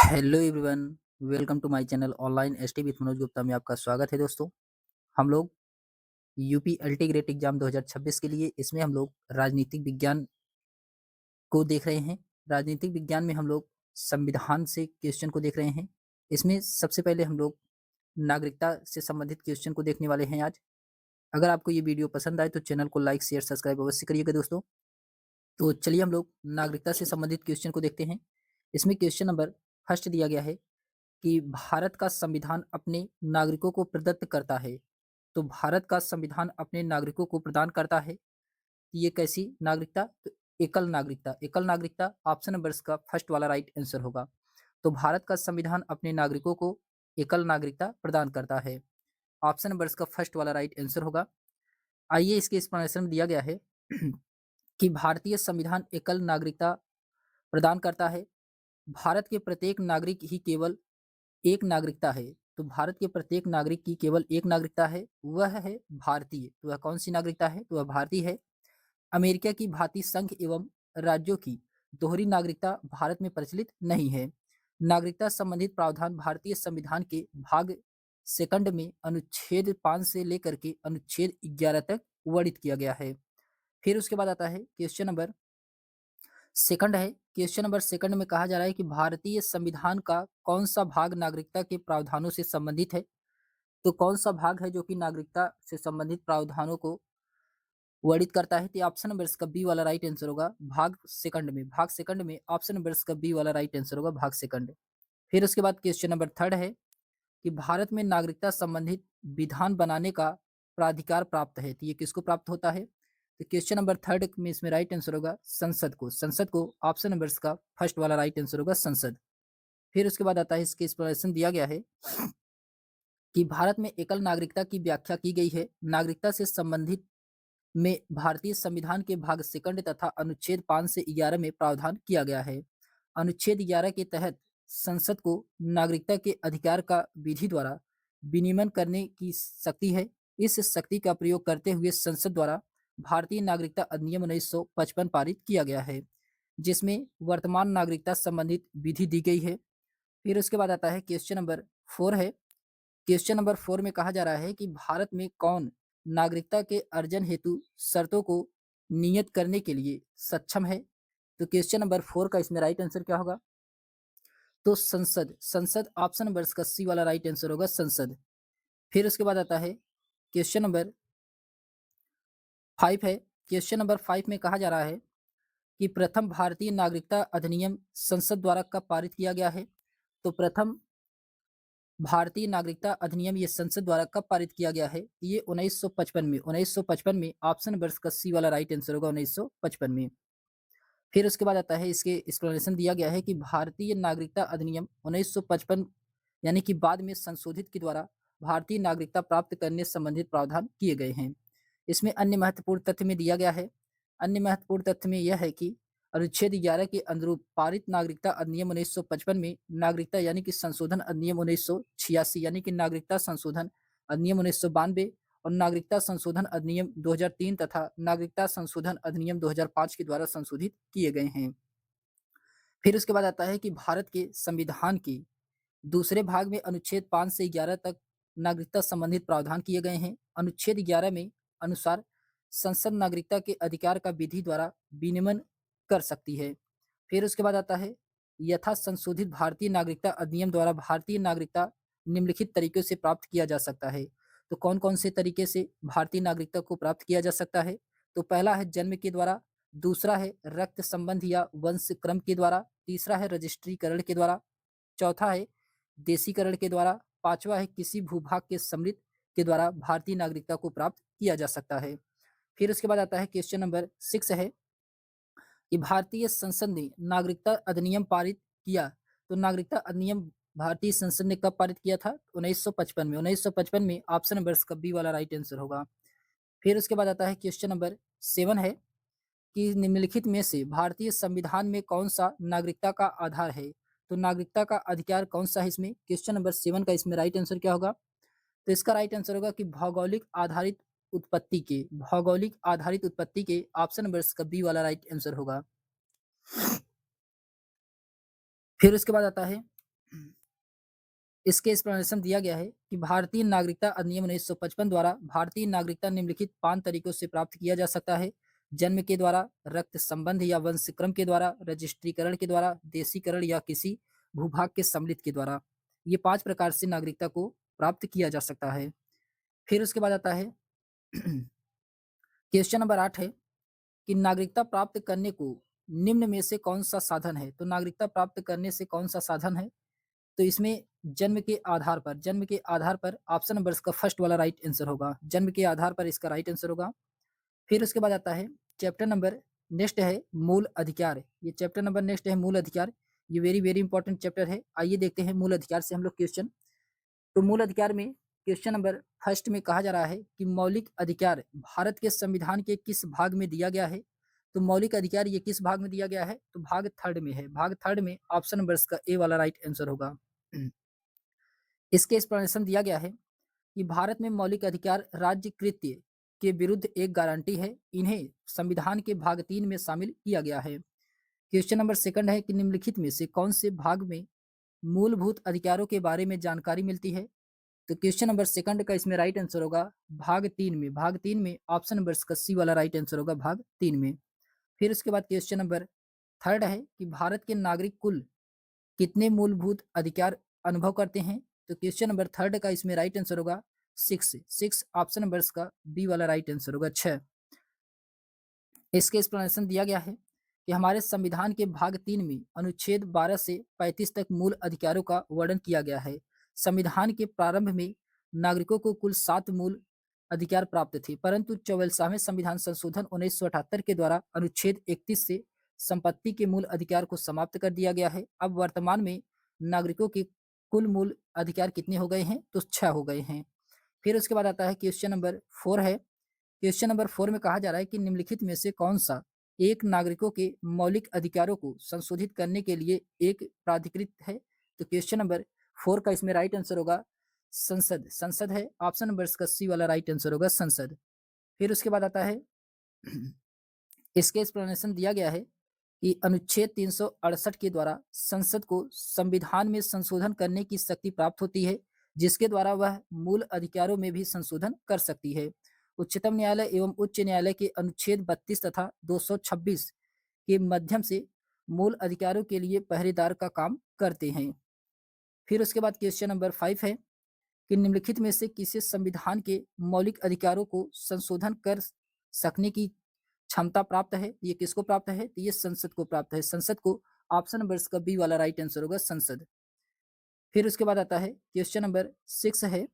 Hello everyone, welcome to my channel online ST with Manoj Gupta में आपका स्वागत है दोस्तों। हम लोग यूपी एलटी ग्रेड एग्जाम 2026 के लिए इसमें हम लोग राजनीतिक विज्ञान को देख रहे हैं। राजनीतिक विज्ञान में हम लोग संविधान से क्वेश्चन को देख रहे हैं। इसमें सबसे पहले हम लोग नागरिकता से संबंधित क्वेश्चन को देखने वाले हैं आज। अगर आपको ये वीडियो पसंद आए तो चैनल को लाइक शेयर सब्सक्राइब अवश्य करिएगा दोस्तों। तो चलिए हम लोग नागरिकता से संबंधित क्वेश्चन को देखते हैं। इसमें क्वेश्चन नंबर फर्स्ट दिया गया है कि भारत का संविधान अपने नागरिकों को प्रदत्त करता है। तो भारत का संविधान अपने नागरिकों को प्रदान करता है। ये कैसी नागरिकता? तो एकल नागरिकता। एकल नागरिकता ऑप्शन नंबर इसका फर्स्ट वाला राइट आंसर होगा। तो भारत का संविधान अपने नागरिकों को एकल नागरिकता प्रदान करता है। ऑप्शन नंबर इसका फर्स्ट वाला राइट आंसर होगा। आइए इसके एक्सप्लेनेशन में दिया गया है कि भारतीय संविधान एकल नागरिकता प्रदान करता है। भारत के प्रत्येक नागरिक ही केवल एक नागरिकता है। तो भारत के प्रत्येक नागरिक की केवल एक नागरिकता है, वह है भारतीय। तो वह कौन सी नागरिकता है? तो वह भारतीय है। अमेरिका की भांति संघ एवं राज्यों की दोहरी नागरिकता भारत में प्रचलित नहीं है। नागरिकता संबंधित प्रावधान भारतीय संविधान के भाग सेकंड में अनुच्छेद 5 से लेकर के अनुच्छेद 11 तक वर्णित किया गया है। फिर उसके बाद आता है क्वेश्चन नंबर सेकंड है। क्वेश्चन नंबर सेकंड में कहा जा रहा है कि भारतीय संविधान का कौन सा भाग नागरिकता के प्रावधानों से संबंधित है? तो कौन सा भाग है जो कि नागरिकता से संबंधित प्रावधानों को वर्णित करता है? तो ऑप्शन नंबर इसका बी वाला राइट आंसर होगा। भाग सेकंड में ऑप्शन नंबर इसका बी वाला राइट आंसर होगा, भाग सेकंड। फिर उसके बाद क्वेश्चन नंबर थर्ड है कि भारत में नागरिकता संबंधित विधान बनाने का प्राधिकार प्राप्त है। तो ये किसको प्राप्त होता है? तो क्वेश्चन नंबर थर्ड में इसमें राइट आंसर होगा संसद को। संसद को ऑप्शन नंबर इसका फर्स्ट वाला राइट आंसर होगा, संसद। फिर उसके बाद आता है इसके एक्सप्लेनेशन दिया गया है कि भारत में एकल नागरिकता की व्याख्या की गई है। नागरिकता से संबंधित में भारतीय संविधान के भाग सेकंड तथा अनुच्छेद 5 से 11 में प्रावधान किया गया है। अनुच्छेद 11 के तहत संसद को नागरिकता के अधिकार का विधि द्वारा विनियमन करने की शक्ति है। इस शक्ति का प्रयोग करते हुए संसद द्वारा भारतीय नागरिकता अधिनियम 1955 पारित किया गया है, जिसमें वर्तमान नागरिकता संबंधित विधि दी गई है। फिर उसके बाद आता है क्वेश्चन नंबर 4 है। क्वेश्चन नंबर 4 में कहा जा रहा है कि भारत में कौन नागरिकता के अर्जन हेतु शर्तों को नियत करने के लिए सक्षम है? तो क्वेश्चन नंबर 4 का इसमें राइट आंसर क्या होगा? तो संसद। संसद ऑप्शन नंबर इसका सी वाला राइट आंसर होगा, संसद। फिर उसके बाद आता है क्वेश्चन नंबर 5 है। क्वेश्चन नंबर 5 में कहा जा रहा है कि प्रथम भारतीय नागरिकता अधिनियम संसद द्वारा कब पारित किया गया है? तो प्रथम भारतीय नागरिकता अधिनियम ये संसद द्वारा कब पारित किया गया है? ये 1955 में। 1955 में ऑप्शन नंबर का सी वाला राइट आंसर होगा, 1955 में। फिर उसके बाद आता है इसके एक्सप्लेनेशन दिया गया है कि भारतीय नागरिकता अधिनियम 1955 यानी कि बाद में संशोधित के द्वारा भारतीय नागरिकता प्राप्त करने संबंधित प्रावधान किए गए हैं। इसमें अन्य महत्वपूर्ण तथ्य में दिया गया है। अन्य महत्वपूर्ण तथ्य में यह है कि अनुच्छेद 11 के अनुरूप पारित नागरिकता अधिनियम 1955 में नागरिकता यानी कि संशोधन अधिनियम 1986 यानी कि नागरिकता संशोधन अधिनियम 1992 और नागरिकता संशोधन अधिनियम 2003 तथा नागरिकता संशोधन अधिनियम 2005 के द्वारा संशोधित किए गए हैं। फिर उसके बाद आता है कि भारत के संविधान के दूसरे भाग में अनुच्छेद 5 से 11 तक नागरिकता संबंधित प्रावधान किए गए हैं। अनुच्छेद 11 में अनुसार संसद नागरिकता के अधिकार का विधि द्वारा विनियमन कर सकती है। फिर उसके बाद आता है यथा संशोधित भारतीय नागरिकता अधिनियम द्वारा भारतीय नागरिकता निम्नलिखित तरीकों से प्राप्त किया जा सकता है। तो कौन कौन से तरीके से भारतीय नागरिकता को प्राप्त किया जा सकता है? तो पहला है जन्म के द्वारा, दूसरा है रक्त संबंध या वंश क्रम के द्वारा, तीसरा है रजिस्ट्रीकरण के द्वारा, चौथा है देशीकरण के द्वारा, पांचवा है किसी भूभाग के समृद्ध के द्वारा भारतीय नागरिकता को प्राप्त किया जा सकता है। फिर उसके बाद आता है क्वेश्चन नंबर 6 है कि भारतीय संसद ने नागरिकता अधिनियम पारित किया। तो नागरिकता अधिनियम भारतीय संसद ने कब पारित किया था? 1955 में। 1955 में ऑप्शन नंबर इसका बी वाला राइट आंसर होगा। फिर उसके बाद आता है क्वेश्चन नंबर 7 है कि निम्नलिखित में से भारतीय संविधान में कौन सा नागरिकता का आधार है? तो नागरिकता का अधिकार कौन सा है इसमें? क्वेश्चन नंबर 7 का इसमें राइट आंसर क्या होगा? तो इसका राइट आंसर होगा कि भौगोलिक आधारित उत्पत्ति के ऑप्शन नंबर इसका बी वाला राइट आंसर होगा। फिर उसके बाद आता है इसके एक्सप्लेनेशन दिया गया है कि भारतीय नागरिकता अधिनियम 1955 द्वारा भारतीय नागरिकता निम्नलिखित 5 तरीकों से प्राप्त किया जा सकता है। जन्म के द्वारा, रक्त संबंध या वंशक्रम के द्वारा, रजिस्ट्रीकरण के द्वारा, देशीकरण या किसी भूभाग के सम्मिलित के द्वारा। ये 5 प्रकार से नागरिकता को प्राप्त किया जा सकता है। फिर उसके बाद आता है क्वेश्चन नंबर 8 है कि नागरिकता प्राप्त करने को निम्न में से कौन-सा साधन है? तो नागरिकता प्राप्त करने से कौन-सा साधन है? तो इसमें जन्म के आधार पर ऑप्शन नंबर इसका फर्स्ट वाला राइट आंसर होगा। जन्म के आधार पर इसका राइट आंसर होगा। फिर उसके बाद आता है चैप्टर नंबर नेक्स्ट है मूल अधिकार। ये चैप्टर नंबर नेक्स्ट है मूल अधिकार। ये वेरी वेरी इंपॉर्टेंट चैप्टर है। आइए देखते हैं मूल अधिकार से हम लोग क्वेश्चन। तो मूल अधिकार में क्वेश्चन नंबर फर्स्ट में कहा जा रहा है कि मौलिक अधिकार भारत के संविधान के किस भाग में दिया गया है? तो मौलिक अधिकार ये किस भाग में दिया गया है? तो भाग थर्ड में है। भाग थर्ड में ऑप्शन नंबर इसका ए वाला राइट आंसर होगा। इसके एक्सप्लेनेशन दिया गया है कि भारत में मौलिक अधिकार राज्य कृत्य के विरुद्ध एक गारंटी है। इन्हें संविधान के भाग 3 में शामिल किया गया है। क्वेश्चन नंबर सेकंड है कि निम्नलिखित में से कौन से भाग में मूलभूत अधिकारों के बारे में जानकारी मिलती है? तो क्वेश्चन नंबर सेकंड का इसमें राइट आंसर होगा भाग 3 में। भाग 3 में ऑप्शन नंबर इसका सी वाला राइट आंसर होगा भाग 3 में। फिर उसके बाद क्वेश्चन नंबर थर्ड है कि भारत के नागरिक कुल कितने मूलभूत अधिकार अनुभव करते हैं? तो क्वेश्चन नंबर थर्ड का इसमें राइट आंसर होगा 6 ऑप्शन नंबर का बी वाला राइट आंसर होगा 6। इसके एक्सप्लेनेशन दिया गया है कि हमारे संविधान के भाग 3 में अनुच्छेद 12 से 35 तक मूल अधिकारों का वर्णन किया गया है। संविधान के प्रारंभ में नागरिकों को कुल 7 मूल अधिकार प्राप्त थे, परंतु 44वें संविधान संशोधन 1978 के द्वारा अनुच्छेद 31 से संपत्ति के मूल अधिकार को समाप्त कर दिया गया है। अब वर्तमान में नागरिकों के कुल मूल अधिकार कितने हो गए हैं? तो 6 हो गए हैं। फिर उसके बाद आता है क्वेश्चन नंबर 4 है। क्वेश्चन नंबर 4 में कहा जा रहा है कि निम्नलिखित में से कौन सा एक नागरिकों के मौलिक अधिकारों को संशोधित करने के लिए एक प्राधिकृत है? तो क्वेश्चन नंबर 4 का इसमें राइट आंसर होगा संसद। संसद है ऑप्शन नंबर इसका सी वाला राइट आंसर होगा संसद। फिर उसके बाद आता है इसके एक्सप्लेनेशन दिया गया है कि अनुच्छेद 368 के द्वारा संसद को संविधान में संशोधन करने की शक्ति प्राप्त होती है, जिसके द्वारा वह मूल अधिकारों में भी संशोधन कर सकती है। उच्चतम न्यायालय एवं उच्च न्यायालय के अनुच्छेद 32 तथा 226 के माध्यम से मूल अधिकारों के लिए पहरेदार का काम करते हैं। फिर उसके बाद क्वेश्चन नंबर 5 है कि निम्नलिखित में से किसे संविधान के मौलिक अधिकारों को संशोधन कर सकने की क्षमता प्राप्त है? ये किसको प्राप्त है? तो ये संसद को प्राप्त है। संसद को ऑप्शन नंबर इसका बी वाला राइट आंसर होगा संसद। फिर उसके बाद आता है क्वेश्चन नंबर 6 है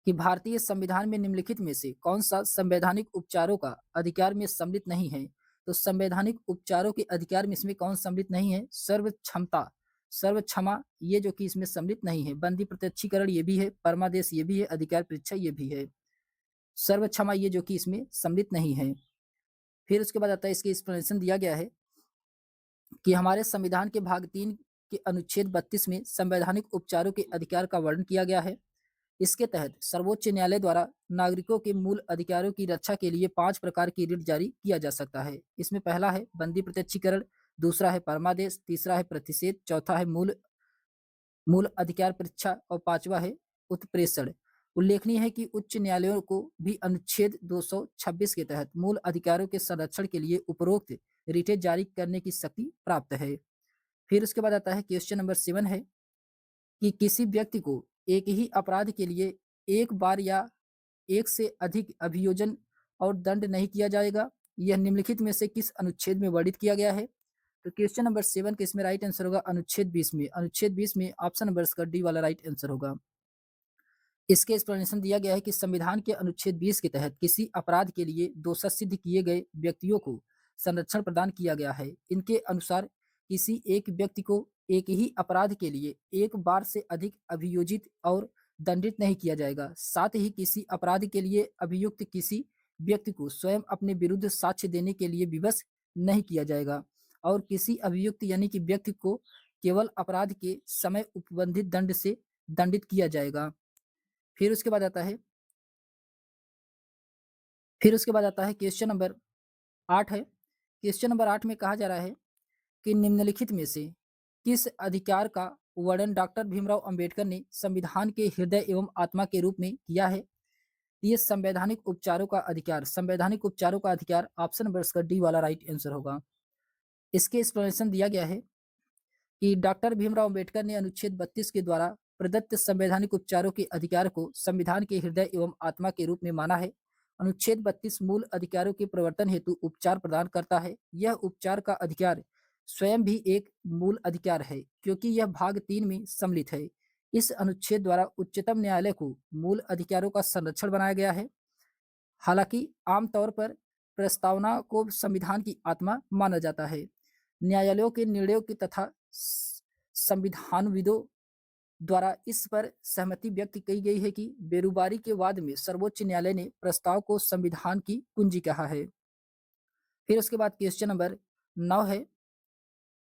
कि भारतीय संविधान में निम्नलिखित में से कौन सा संवैधानिक उपचारों का अधिकार में सम्मिलित नहीं है? तो संवैधानिक उपचारों के अधिकार में इसमें कौन सम्मिलित नहीं है? सर्व क्षमता, सर्व क्षमा ये जो कि इसमें सम्मिलित नहीं है। बंदी प्रत्यक्षीकरण ये भी है, परमादेश ये भी है, अधिकार परीक्षा ये भी है। सर्व क्षमा ये जो कि इसमें सम्मिलित नहीं है। फिर उसके बाद आता है इसके एक्सप्लेनेशन दिया गया है कि हमारे संविधान के भाग 3 के अनुच्छेद 32 में संवैधानिक उपचारों के अधिकार का वर्णन किया गया है। इसके तहत सर्वोच्च न्यायालय द्वारा नागरिकों के मूल अधिकारों की रक्षा के लिए 5 प्रकार की रिट जारी किया जा सकता है। इसमें पहला है बंदी प्रत्यक्षीकरण, दूसरा है परमादेश, तीसरा है प्रतिषेध, चौथा है मूल मूल अधिकार परीक्षा और पांचवा है उत्प्रेषण। उल्लेखनीय है कि उच्च न्यायालयों को भी अनुच्छेद 226 के तहत मूल अधिकारों के संरक्षण के लिए उपरोक्त रिटें जारी करने की शक्ति प्राप्त है। फिर उसके बाद आता है क्वेश्चन नंबर 7 है कि किसी व्यक्ति को एक ही अपराध के लिए एक बार या एक से अधिक अभियोजन और दंड नहीं किया जाएगा। यह निम्नलिखित में से किस अनुच्छेद में वर्णित किया गया है? तो क्वेश्चन नंबर 7 के इसमें राइट आंसर होगा अनुच्छेद 20 में। अनुच्छेद 20 में ऑप्शन नंबर इसका डी वाला राइट आंसर होगा। इसके एक्सप्लेनेशन दिया गया है कि संविधान के अनुच्छेद 20 के तहत किसी अपराध के लिए दोषा सिद्ध किए गए व्यक्तियों को संरक्षण प्रदान किया गया है। इनके अनुसार किसी एक व्यक्ति को एक ही अपराध के लिए एक बार से अधिक अभियोजित और दंडित नहीं किया जाएगा। साथ ही किसी अपराध के लिए अभियुक्त किसी व्यक्ति को स्वयं अपने विरुद्ध साक्ष्य देने के लिए विवश नहीं किया जाएगा और किसी अभियुक्त यानी कि व्यक्ति को केवल अपराध के समय उपबंधित दंड से दंडित किया जाएगा। फिर उसके बाद आता है क्वेश्चन नंबर 8 है। क्वेश्चन नंबर 8 में कहा जा रहा है कि निम्नलिखित में से किस अधिकार का वर्णन डॉक्टर भीमराव अंबेडकर ने संविधान के हृदय एवं आत्मा के रूप में किया है? ये संवैधानिक उपचारों का अधिकार ऑप्शन नंबर इसका डी वाला राइट आंसर होगा। इसके एक्सप्लेनेशन दिया गया है कि डॉक्टर भीमराव अंबेडकर ने अनुच्छेद 32 के द्वारा प्रदत्त संवैधानिक उपचारों के अधिकार को संविधान के हृदय एवं आत्मा के रूप में माना है। अनुच्छेद 32 मूल अधिकारों के प्रवर्तन हेतु उपचार प्रदान करता है। यह उपचार का अधिकार स्वयं भी एक मूल अधिकार है, क्योंकि यह भाग 3 में सम्मिलित है। इस अनुच्छेद द्वारा उच्चतम न्यायालय को मूल अधिकारों का संरक्षण बनाया गया है। हालांकि आमतौर पर प्रस्तावना को संविधान की आत्मा माना जाता है। न्यायालयों के निर्णयों की तथा संविधानविदों द्वारा इस पर सहमति व्यक्त की गई है कि बेरुबारी के वाद में सर्वोच्च न्यायालय ने प्रस्ताव को संविधान की कुंजी कहा है। फिर उसके बाद क्वेश्चन नंबर 9 है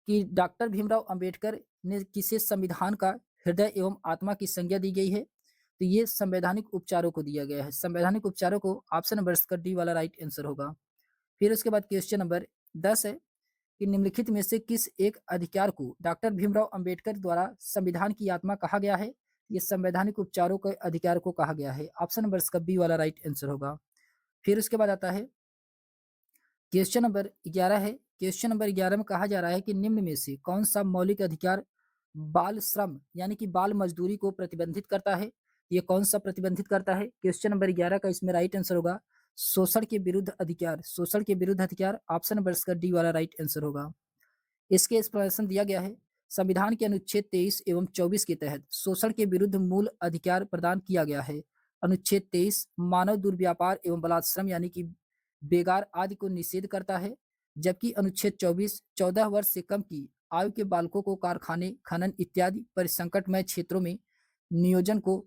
कि डॉक्टर भीमराव अंबेडकर ने किसे संविधान का हृदय एवं आत्मा की संज्ञा दी गई है? तो ये संवैधानिक उपचारों को दिया गया है। संवैधानिक उपचारों को ऑप्शन नंबर इसका डी वाला राइट आंसर होगा। फिर उसके बाद क्वेश्चन नंबर 10 है कि निम्नलिखित में से किस एक अधिकार को डॉक्टर भीमराव अंबेडकर द्वारा संविधान की आत्मा कहा गया है? ये संवैधानिक उपचारों के अधिकार को कहा गया है। ऑप्शन नंबर इसका बी वाला राइट आंसर होगा। फिर उसके बाद आता है क्वेश्चन नंबर 11 है। क्वेश्चन नंबर 11 में कहा जा रहा है कि निम्न में से कौन सा मौलिक अधिकार बाल श्रम यानी कि बाल मजदूरी को प्रतिबंधित करता है? ये कौन सा प्रतिबंधित करता है? क्वेश्चन नंबर 11 का इसमें राइट आंसर होगा शोषण के विरुद्ध अधिकार। शोषण के विरुद्ध अधिकार ऑप्शन नंबर इसका डी वाला राइट आंसर होगा। इसके एक्सप्लेनेशन दिया गया है। संविधान के अनुच्छेद 23 एवं 24 के तहत शोषण के विरुद्ध मूल अधिकार प्रदान किया गया है। अनुच्छेद 23 मानव दुर्व्यापार एवं बलात्श्रम यानी कि बेगार आदि को निषेध करता है, जबकि अनुच्छेद 24 14 वर्ष से कम की आयु के बालकों को कारखाने, खनन इत्यादि परिसंकटमय क्षेत्रों में नियोजन को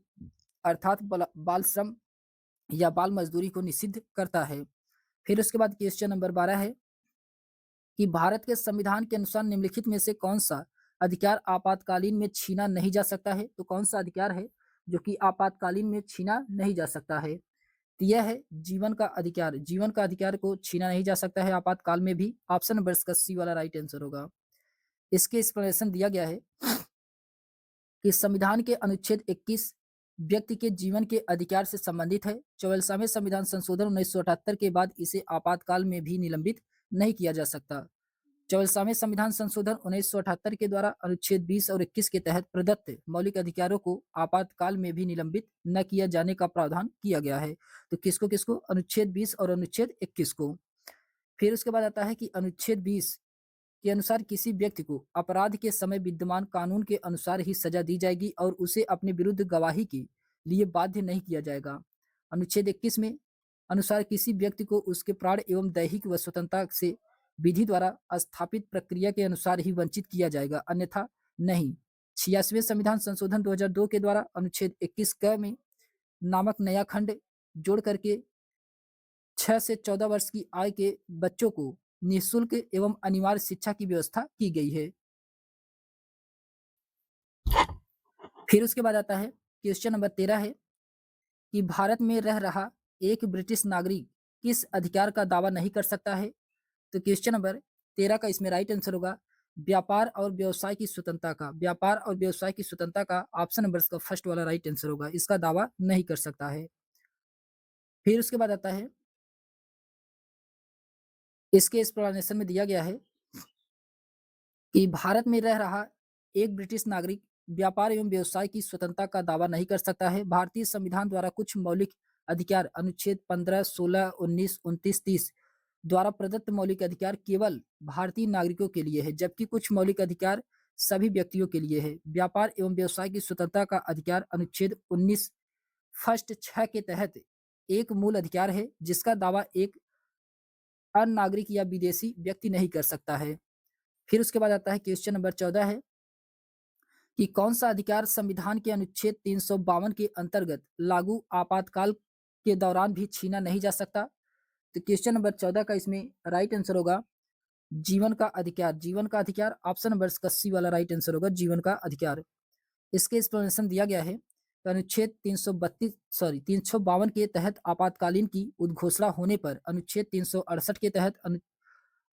अर्थात बाल श्रम या बाल मजदूरी को निषिद्ध करता है। फिर उसके बाद क्वेश्चन नंबर 12 है कि भारत के संविधान के अनुसार निम्नलिखित में से कौन सा अधिकार आपातकालीन में छीना नहीं जा सकता है? तो कौन सा अधिकार है जो कि आपातकालीन में छीना नहीं जा सकता है? तो यह है जीवन का अधिकार। जीवन का अधिकार को छीना नहीं जा सकता है आपातकाल में भी। ऑप्शन नंबर इसका सी वाला राइट आंसर होगा। इसके एक्सप्लेनेशन दिया गया है कि संविधान के अनुच्छेद 21 व्यक्ति के जीवन के अधिकार से संबंधित है। 44वें संविधान संशोधन 1978 के बाद इसे आपातकाल में भी निलंबित नहीं किया जा सकता। 44वें संविधान संशोधन 1978 के द्वारा अनुच्छेद 20 और 21 के तहत प्रदत्त मौलिक अधिकारों को आपातकाल में भी निलंबित न किया जाने का प्रावधान किया गया है। तो किसको किसको? अनुच्छेद 20 और अनुच्छेद 21 को। फिर उसके बाद आता है कि अनुच्छेद 20 के अनुसार किसी व्यक्ति को अपराध के समय विद्यमान कानून के अनुसार ही सजा दी जाएगी और उसे अपने विरुद्ध गवाही के लिए बाध्य नहीं किया जाएगा। अनुच्छेद 21 में अनुसार किसी व्यक्ति को उसके प्राण एवं दैहिक व स्वतंत्रता से विधि द्वारा स्थापित प्रक्रिया के अनुसार ही वंचित किया जाएगा, अन्यथा नहीं। 86वें संविधान संशोधन 2002 के द्वारा अनुच्छेद 21 क में नामक नया खंड जोड़ करके 6 से 14 वर्ष की आयु के बच्चों को निःशुल्क एवं अनिवार्य शिक्षा की व्यवस्था की गई है। फिर उसके बाद आता है क्वेश्चन नंबर 13 है कि भारत में रह रहा एक ब्रिटिश नागरिक किस अधिकार का दावा नहीं कर सकता है? तो क्वेश्चन नंबर 13 का इसमें राइट आंसर होगा व्यापार और व्यवसाय की स्वतंत्रता का। व्यापार और व्यवसाय की स्वतंत्रता का ऑप्शन नंबर इसका फर्स्ट वाला राइट आंसर होगा। इसका दावा नहीं कर सकता है। फिर उसके बाद आता है इसके एक्सप्लेनेशन में दिया गया है कि भारत में रह रहा एक ब्रिटिश नागरिक व्यापार एवं व्यवसाय की स्वतंत्रता का दावा नहीं कर सकता है। भारतीय संविधान द्वारा कुछ मौलिक अधिकार अनुच्छेद 15, 16, 19, 29, 30 द्वारा प्रदत्त मौलिक अधिकार केवल भारतीय नागरिकों के लिए है, जबकि कुछ मौलिक अधिकार सभी व्यक्तियों के लिए है। व्यापार एवं व्यवसाय की स्वतंत्रता का अधिकार अनुच्छेद 19 फर्स्ट 6 के तहत एक मूल अधिकार है, जिसका दावा एक अन्य नागरिक या विदेशी व्यक्ति नहीं कर सकता है। फिर उसके बाद आता है क्वेश्चन नंबर 14 है कि कौन सा अधिकार संविधान के अनुच्छेद 352 के अंतर्गत लागू आपातकाल के दौरान भी छीना नहीं जा सकता? तो क्वेश्चन नंबर 14 का इसमें राइट आंसर होगा जीवन का अधिकार। जीवन का अधिकार ऑप्शन नंबर इसका सी वाला राइट आंसर होगा जीवन का अधिकार। इसके एक्सप्लेनेशन दिया गया है कि अनुच्छेद 352 के तहत आपातकालीन की उद्घोषणा होने पर अनुच्छेद 368 के तहत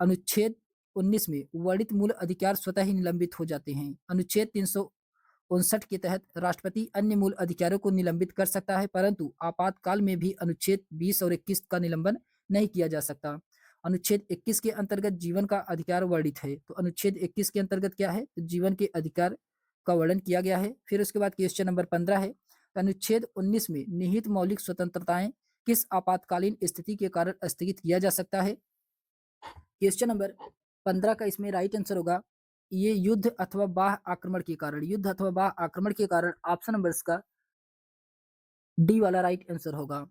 अनुच्छेद 19 में वर्णित मूल अधिकार स्वतः ही निलंबित हो जाते हैं। अनुच्छेद 59 के तहत राष्ट्रपति अन्य मूल अधिकारों को निलंबित कर सकता है, परंतु आपातकाल में भी अनुच्छेद 20 और 21 का निलंबन नहीं किया जा सकता। अनुच्छेद 21 के अंतर्गत जीवन का अधिकार वर्णित है। तो अनुच्छेद 21 के अंतर्गत क्या है? तो जीवन के अधिकार का वर्णन किया गया है। फिर उसके बाद क्वेश्चन नंबर 15 है, अनुच्छेद 19 में निहित मौलिक स्वतंत्रताएं किस आपातकालीन स्थिति के कारण स्थगित किया जा सकता है? क्वेश्चन नंबर 15 का इसमें राइट आंसर होगा, ये युद्ध अथवा बाह्य आक्रमण के कारण, युद्ध अथवा बाह्य आक्रमण के कारण ऑप्शन नंबर इसका डी वाला राइट आंसर होगा।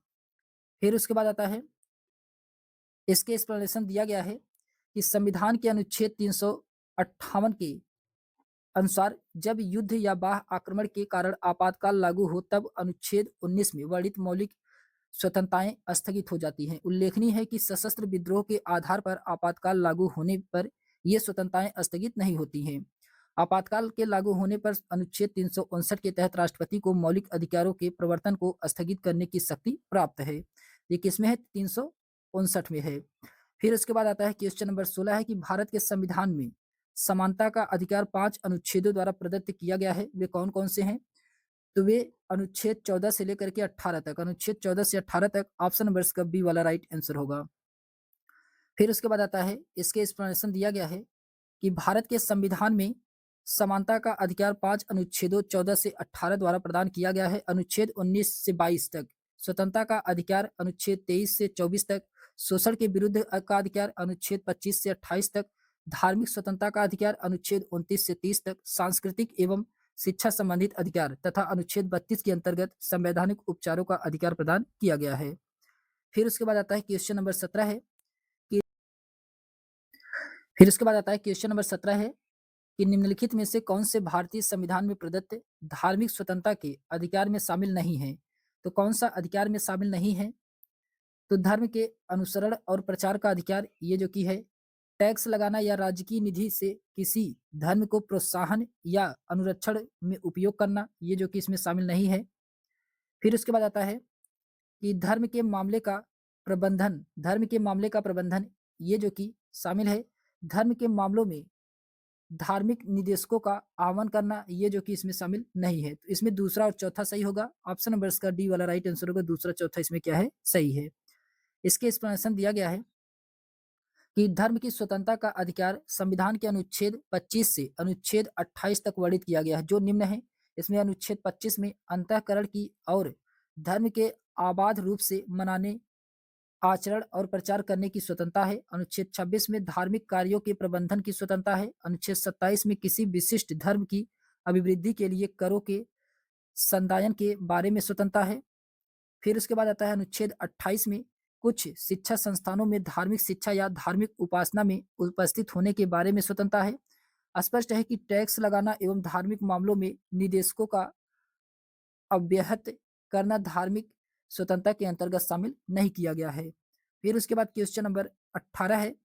फिर उसके बाद आता है, इसके एक्सप्लेनेशन दिया गया है कि संविधान के अनुच्छेद 358 के अनुसार जब युद्ध या बाह्य आक्रमण के कारण आपातकाल लागू हो तब अनुच्छेद 19 में वर्णित मौलिक स्वतंत्रताएं स्थगित हो जाती हैं। उल्लेखनीय है कि सशस्त्र विद्रोह के आधार पर आपातकाल लागू होने पर ये स्वतंत्रताएं स्थगित नहीं होती हैं। आपातकाल के लागू होने पर अनुच्छेद 359 के तहत राष्ट्रपति को मौलिक अधिकारों के प्रवर्तन को स्थगित करने की शक्ति प्राप्त है। ये किसमें है? 359 में है। फिर उसके बाद आता है क्वेश्चन नंबर 16 है कि भारत के संविधान में समानता का अधिकार 5 अनुच्छेदों द्वारा प्रदत्त किया गया है। वे कौन कौन से हैं? तो वे अनुच्छेद 14 से लेकर के 18 तक, अनुच्छेद 14 से 18 तक ऑप्शन नंबर इसका बी वाला राइट आंसर होगा। फिर उसके बाद आता है, इसके एक्सप्लेनेशन दिया गया है कि भारत के संविधान में समानता का अधिकार 5 अनुच्छेदों 14 से 18 द्वारा प्रदान किया गया है। अनुच्छेद 19 से 22 तक स्वतंत्रता का अधिकार, अनुच्छेद 23 से 24 तक शोषण के विरुद्ध का अधिकार, अनुच्छेद 25 से 28 तक धार्मिक स्वतंत्रता का अधिकार, अनुच्छेद 29 से 30 तक सांस्कृतिक एवं शिक्षा संबंधित अधिकार तथा अनुच्छेद 32 के अंतर्गत संवैधानिक उपचारों का अधिकार प्रदान किया गया है। फिर उसके बाद आता है क्वेश्चन नंबर 17 है कि फिर उसके बाद आता है क्वेश्चन नंबर 17 है कि निम्नलिखित में से कौन से भारतीय संविधान में प्रदत्त धार्मिक स्वतंत्रता के अधिकार में शामिल नहीं है? तो कौन सा अधिकार में शामिल नहीं है? तो धर्म के अनुसरण और प्रचार का अधिकार, ये जो कि है टैक्स लगाना या राजकीय निधि से किसी धर्म को प्रोत्साहन या अनुरक्षण में उपयोग करना, ये जो कि इसमें शामिल नहीं है। फिर उसके बाद आता है कि धर्म के मामले का प्रबंधन, ये जो कि शामिल है। धर्म के मामलों में धार्मिक निदेशकों का आह्वान करना, ये जो कि इसमें शामिल नहीं है। तो इसमें दूसरा और चौथा सही होगा। ऑप्शन नंबर इसका डी वाला राइट आंसर होगा। दूसरा चौथा इसमें क्या है? सही है। इसके एक्सप्लेनेशन दिया गया है कि धर्म की स्वतंत्रता का अधिकार संविधान के अनुच्छेद 25 से अनुच्छेद 28 तक वर्णित किया गया है, जो निम्न है। इसमें अनुच्छेद 25 में अंतःकरण की और धर्म के आबाद रूप से मनाने, आचरण और प्रचार करने की स्वतंत्रता है। अनुच्छेद 26 में धार्मिक कार्यों के प्रबंधन की स्वतंत्रता है। अनुच्छेद 27 में किसी विशिष्ट धर्म की अभिवृद्धि के लिए करों के संदायन के बारे में स्वतंत्रता है। फिर उसके बाद आता है अनुच्छेद 28 में कुछ शिक्षा संस्थानों में धार्मिक शिक्षा या धार्मिक उपासना में उपस्थित होने के बारे में स्वतंत्रता है। स्पष्ट है कि टैक्स लगाना एवं धार्मिक मामलों में निदेशकों का अव्याहत करना धार्मिक स्वतंत्रता के अंतर्गत शामिल नहीं किया गया है। फिर उसके बाद क्वेश्चन नंबर 18 है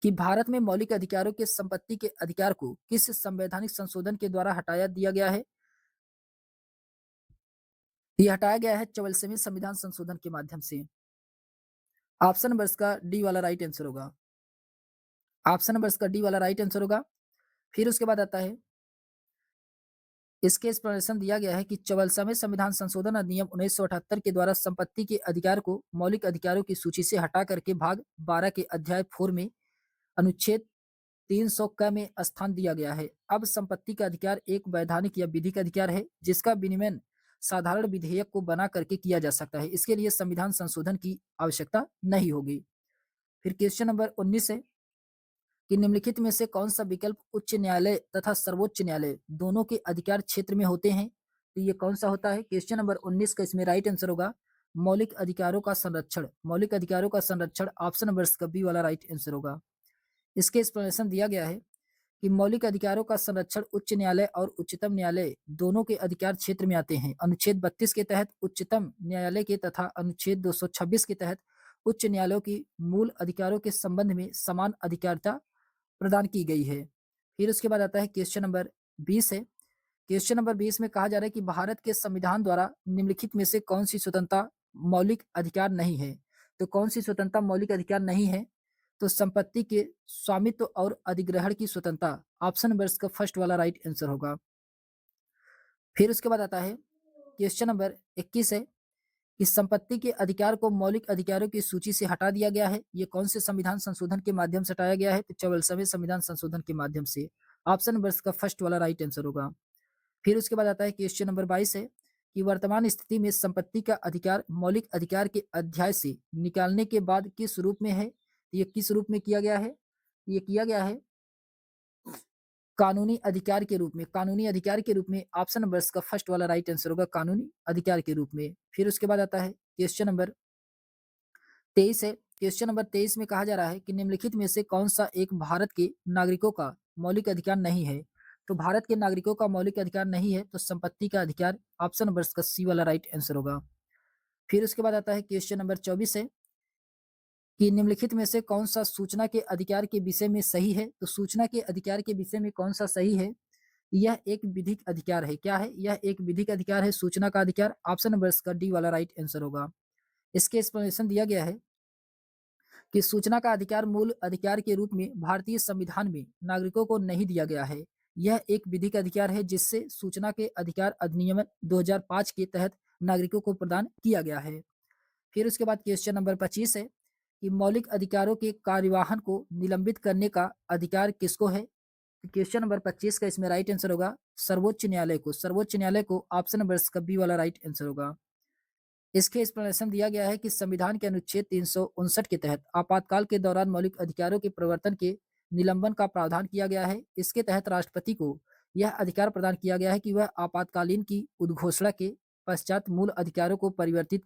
कि भारत में मौलिक अधिकारों के संपत्ति के अधिकार को किस संवैधानिक संशोधन के द्वारा हटाया दिया गया है? ये हटाया गया है 44वें संविधान संशोधन के माध्यम से। ऑप्शन नंबर इसका डी वाला राइट आंसर होगा। ऑप्शन नंबर इसका डी वाला राइट आंसर होगा। फिर उसके बाद आता है, इसके एक्सप्लेनेशन दिया गया है कि 44वें संविधान संशोधन अधिनियम 1978 के द्वारा संपत्ति के अधिकार को मौलिक अधिकारों की सूची से हटा करके भाग 12 के अध्याय 4 में अनुच्छेद 300 क में स्थान दिया गया है। अब संपत्ति का अधिकार एक वैधानिक या विधिक अधिकार है जिसका विनियमन साधारण विधेयक को बना करके किया जा सकता है। इसके लिए संविधान संशोधन की आवश्यकता नहीं होगी। फिर क्वेश्चन नंबर 19 है कि निम्नलिखित में से कौन सा विकल्प उच्च न्यायालय तथा सर्वोच्च न्यायालय दोनों के अधिकार क्षेत्र में होते हैं? तो ये कौन सा होता है? क्वेश्चन नंबर 19 का इसमें राइट आंसर होगा मौलिक अधिकारों का संरक्षण। मौलिक अधिकारों का संरक्षण ऑप्शन नंबर इसका बी वाला राइट आंसर होगा। इसके एक्सप्लेनेशन दिया गया है कि मौलिक अधिकारों का संरक्षण उच्च न्यायालय और उच्चतम न्यायालय दोनों के अधिकार क्षेत्र में आते हैं। अनुच्छेद 32 के तहत उच्चतम न्यायालय के तथा अनुच्छेद 226 के तहत उच्च न्यायालयों की मूल अधिकारों के संबंध में समान अधिकारिता प्रदान की गई है। फिर उसके बाद आता है क्वेश्चन नंबर 20 है। क्वेश्चन नंबर 20 में कहा जा रहा है कि भारत के संविधान द्वारा निम्नलिखित में से कौन सी स्वतंत्रता मौलिक अधिकार नहीं है? तो कौन सी स्वतंत्रता मौलिक अधिकार नहीं है? तो संपत्ति के स्वामित्व और अधिग्रहण की स्वतंत्रता। ऑप्शन नंबर इसका फर्स्ट वाला राइट आंसर होगा। फिर उसके बाद आता है क्वेश्चन नंबर 21 है कि संपत्ति के अधिकार को मौलिक अधिकारों की सूची से हटा दिया गया है। ये कौन से संविधान संशोधन के माध्यम से हटाया गया है? तो 44वें संविधान संशोधन के माध्यम से। ऑप्शन नंबर इसका फर्स्ट वाला राइट आंसर होगा। फिर उसके बाद आता है क्वेश्चन नंबर 22 है कि वर्तमान स्थिति में संपत्ति का अधिकार मौलिक अधिकार के अध्याय से निकालने के बाद किस रूप में है? ये किस रूप में किया गया है? ये किया गया है कानूनी अधिकार के रूप में। कानूनी अधिकार के रूप में ऑप्शन नंबर इसका फर्स्ट वाला राइट आंसर होगा, कानूनी अधिकार के रूप में। फिर उसके बाद आता है क्वेश्चन नंबर 23 है। क्वेश्चन नंबर 23 में कहा जा रहा है कि निम्नलिखित में से कौन सा एक भारत के नागरिकों का मौलिक अधिकार नहीं है? तो भारत के नागरिकों का मौलिक अधिकार नहीं है तो संपत्ति का अधिकार। ऑप्शन नंबर इसका सी वाला राइट आंसर होगा। फिर उसके बाद आता है क्वेश्चन नंबर 24 है कि निम्नलिखित में से कौन सा सूचना के अधिकार के विषय में सही है? तो सूचना के अधिकार के विषय में कौन सा सही है? यह एक विधिक अधिकार है। क्या है? यह एक विधिक अधिकार है, सूचना का अधिकार। ऑप्शन नंबर इसका डी वाला राइट आंसर होगा। इसके एक्सप्लेनेशन दिया गया है कि सूचना का अधिकार मूल अधिकार के रूप में भारतीय संविधान में नागरिकों को नहीं दिया गया है। यह एक विधिक अधिकार है जिससे सूचना के अधिकार अधिनियम 2005 के तहत नागरिकों को प्रदान किया गया है। फिर उसके बाद क्वेश्चन नंबर 25 है कि मौलिक अधिकारों के कार्यवाहन को निलंबित करने का अधिकार किसको है? क्वेश्चन नंबर 25 का इसमें राइट आंसर होगा सर्वोच्च न्यायालय को। सर्वोच्च न्यायालय को। ऑप्शन नंबर इसका बी वाला राइट आंसर होगा। इसके एक्सप्लेनेशन दिया गया है कि संविधान के अनुच्छेद 359 के तहत आपातकाल के दौरान मौलिक अधिकारों के प्रवर्तन के निलंबन का प्रावधान किया गया है। इसके तहत राष्ट्रपति को यह अधिकार प्रदान किया गया है कि वह आपातकालीन की उद्घोषणा के पश्चात मूल अधिकारों को परिवर्तित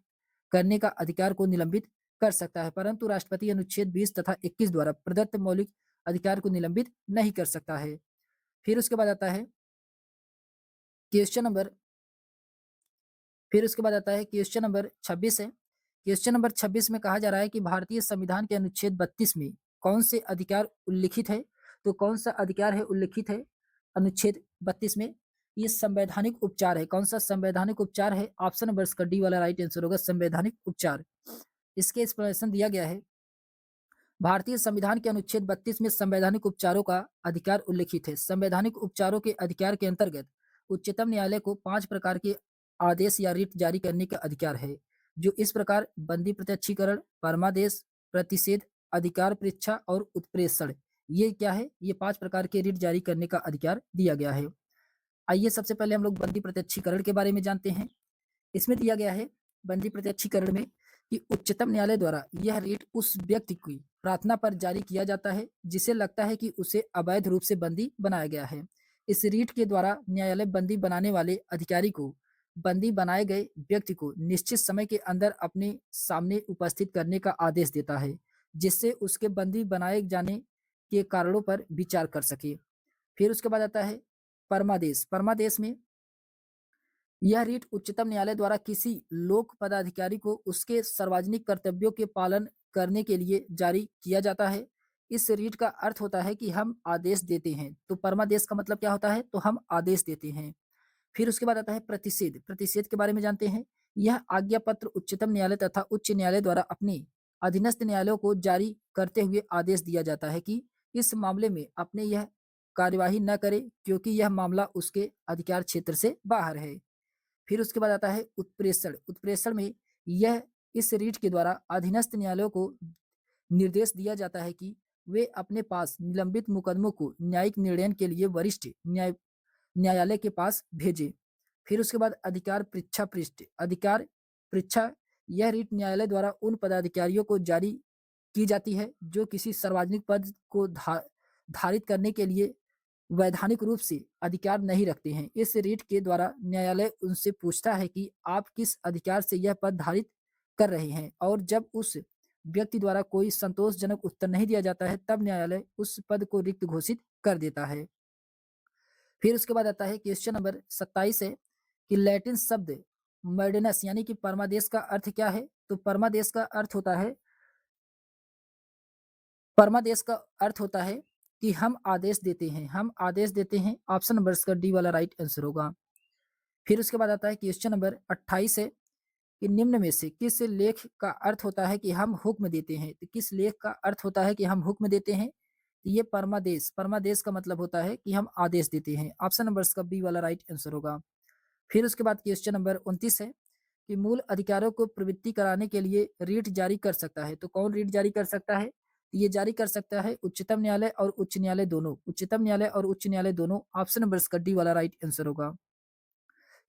करने का अधिकार को निलंबित कर सकता है, परंतु राष्ट्रपति अनुच्छेद 20 तथा 21 द्वारा प्रदत्त मौलिक अधिकार को निलंबित नहीं कर सकता है। फिर उसके बाद आता है क्वेश्चन नंबर फिर उसके बाद आता है क्वेश्चन नंबर 26 है। क्वेश्चन नंबर 26 में कहा जा रहा है कि भारतीय संविधान के अनुच्छेद 32 में कौन से अधिकार उल्लिखित है? तो कौन सा अधिकार है उल्लिखित है अनुच्छेद 32 में? ये संवैधानिक उपचार है। कौन सा संवैधानिक उपचार है? ऑप्शन नंबर इसका डी वाला राइट आंसर होगा, संवैधानिक उपचार। इसके एक्सप्लेनेशन दिया गया है भारतीय संविधान के अनुच्छेद 32 में संवैधानिक उपचारों का अधिकार उल्लिखित है। संवैधानिक उपचारों के अधिकार के अंतर्गत उच्चतम न्यायालय को 5 प्रकार के आदेश या रिट जारी करने का अधिकार है, जो इस प्रकार बंदी प्रत्यक्षीकरण, परमादेश, प्रतिषेध, अधिकार परीक्षा और उत्प्रेषण। ये क्या है? ये 5 प्रकार के रिट जारी करने का अधिकार दिया गया है। आइए सबसे पहले हम लोग बंदी प्रत्यक्षीकरण के बारे में जानते हैं। इसमें दिया गया है बंदी प्रत्यक्षीकरण में कि उच्चतम न्यायालय द्वारा यह रेट उस व्यक्ति की प्रार्थना पर जारी किया जाता है जिसे लगता है कि उसे अवैध रूप से बंदी बनाया गया है। इस रीट के द्वारा न्यायालय बंदी बनाने वाले अधिकारी को बंदी बनाए गए व्यक्ति को निश्चित समय के अंदर अपने सामने उपस्थित करने का आदेश देता है, जिससे उसके बंदी बनाए जाने के कारणों पर विचार कर सके। फिर उसके बाद आता है परमादेश। परमादेश में यह रीट उच्चतम न्यायालय द्वारा किसी लोक पदाधिकारी को उसके सार्वजनिक कर्तव्यों के पालन करने के लिए जारी किया जाता है। इस रीट का अर्थ होता है कि हम आदेश देते हैं। तो परमादेश का मतलब क्या होता है? तो हम आदेश देते हैं। फिर उसके बाद आता है प्रतिषेध। प्रतिषेध के बारे में जानते हैं। यह आज्ञा पत्र उच्चतम न्यायालय तथा उच्च न्यायालय द्वारा अपने अधीनस्थ न्यायालयों को जारी करते हुए आदेश दिया जाता है कि इस मामले में अपने यह कार्यवाही न करे क्योंकि यह मामला उसके अधिकार क्षेत्र से बाहर है। फिर उसके बाद आता है उत्प्रेषण। उत्प्रेषण में यह इस रीट के द्वारा अधीनस्थ न्यायालयों को निर्देश दिया जाता है कि वे अपने पास निलंबित मुकदमों को न्यायिक निर्णय के लिए वरिष्ठ न्यायालय के पास भेजे। फिर उसके बाद अधिकार परीक्षा पृष्ठ। अधिकार परीक्षा यह रीट न्यायालय द्वारा उन पदाधिकारियों को जारी की जाती है जो किसी सार्वजनिक पद को धारित करने के लिए वैधानिक रूप से अधिकार नहीं रखते हैं। इस रीट के द्वारा न्यायालय उनसे पूछता है कि आप किस अधिकार से यह पद धारित कर रहे हैं, और जब उस व्यक्ति द्वारा कोई संतोषजनक उत्तर नहीं दिया जाता है तब न्यायालय उस पद को रिक्त घोषित कर देता है। फिर उसके बाद आता है क्वेश्चन नंबर 27 है कि लैटिन शब्द मर्डेनस यानी कि परमादेश का अर्थ क्या है? तो परमादेश का अर्थ होता है परमादेश का अर्थ होता है कि हम आदेश देते हैं। हम आदेश देते हैं। ऑप्शन नंबर इसका डी वाला राइट आंसर होगा। फिर उसके बाद आता है क्वेश्चन नंबर 28 है कि निम्न में से किस लेख का अर्थ होता है कि हम हुक्म देते हैं? तो किस लेख का अर्थ होता है कि हम हुक्म देते हैं? तो ये परमादेश। परमादेश का मतलब होता है कि हम आदेश देते हैं। ऑप्शन नंबर इसका बी वाला राइट आंसर होगा। फिर उसके बाद क्वेश्चन नंबर 29 है कि मूल अधिकारों को प्रवृत्ति कराने के लिए रीट जारी कर सकता है। तो कौन रीट जारी कर सकता है? ये जारी कर सकता है उच्चतम न्यायालय और उच्च न्यायालय दोनों। उच्चतम न्यायालय और उच्च न्यायालय दोनों। ऑप्शन नंबर इसका डी वाला राइट आंसर होगा।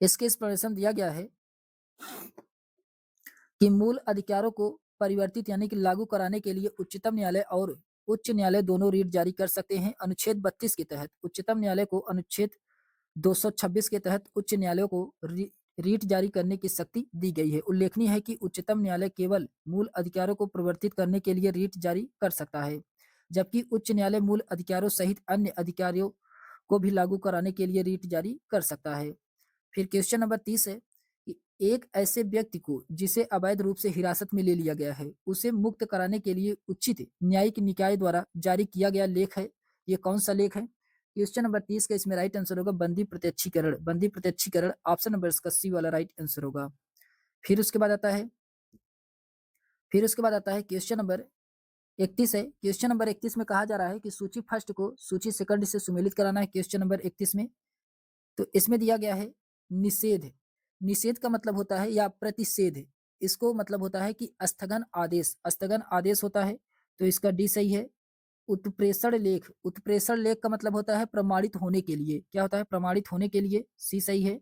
इसके एक्सप्लेनेशन दिया गया है कि मूल अधिकारों को परिवर्तित यानी कि लागू कराने के लिए उच्चतम न्यायालय और उच्च न्यायालय दोनों रीट जारी कर सकते हैं। अनुच्छेद 32 के तहत उच्चतम न्यायालय को अनुच्छेद 226 के तहत उच्च न्यायालयों को रीट जारी करने की शक्ति दी गई है। उल्लेखनीय है कि उच्चतम न्यायालय केवल मूल अधिकारों को परिवर्तित करने के लिए रीट जारी कर सकता है, जबकि उच्च न्यायालय मूल अधिकारों सहित अन्य अधिकारों को भी लागू कराने के लिए रीट जारी कर सकता है। फिर क्वेश्चन नंबर 30 है कि एक ऐसे व्यक्ति को जिसे अवैध रूप से हिरासत में ले लिया गया है, उसे मुक्त कराने के लिए उचित न्यायिक निकाय द्वारा जारी किया गया लेख है। ये कौन सा लेख है? क्वेश्चन नंबर 30 का इसमें राइट आंसर होगा बंदी प्रत्यक्षीकरण। बंदी प्रत्यक्षीकरण ऑप्शन नंबर इसका सी वाला राइट आंसर होगा। फिर उसके बाद आता है क्वेश्चन नंबर 31 है। क्वेश्चन नंबर 31 में कहा जा रहा है कि सूची फर्स्ट को सूची सेकंड से सुमेलित कराना है। क्वेश्चन नंबर 31 में तो इसमें दिया गया है निषेध। निषेध का मतलब होता है या प्रतिषेध, इसको मतलब होता है कि स्थगन आदेश। स्थगन आदेश होता है, तो इसका डी सही है। उत्प्रेषण लेख। उत्प्रेषण लेख का मतलब होता है प्रमाणित होने के लिए। क्या होता है? प्रमाणित होने के लिए। सी सही है।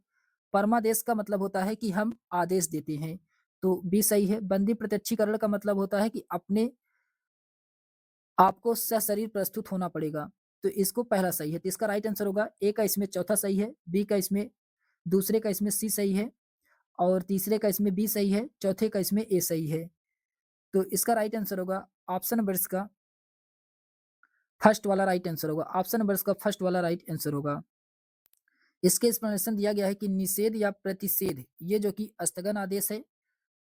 परमादेश का मतलब होता है कि हम आदेश देते हैं, तो बी सही है। बंदी प्रत्यक्षीकरण का मतलब होता है कि अपने आपको सशरीर प्रस्तुत होना पड़ेगा, तो इसको पहला सही है। तो इसका राइट आंसर होगा ए का इसमें चौथा सही है, बी का इसमें दूसरे का इसमें सी सही है, और तीसरे का इसमें बी सही है, चौथे का इसमें ए सही है। तो इसका राइट आंसर होगा ऑप्शन नंबर इसका फर्स्ट वाला राइट आंसर होगा। ऑप्शन नंबर इसका फर्स्ट वाला राइट आंसर होगा। इसके एक्सप्लेनेशन दिया गया है कि निषेध या प्रतिषेध ये जो कि स्थगन आदेश है,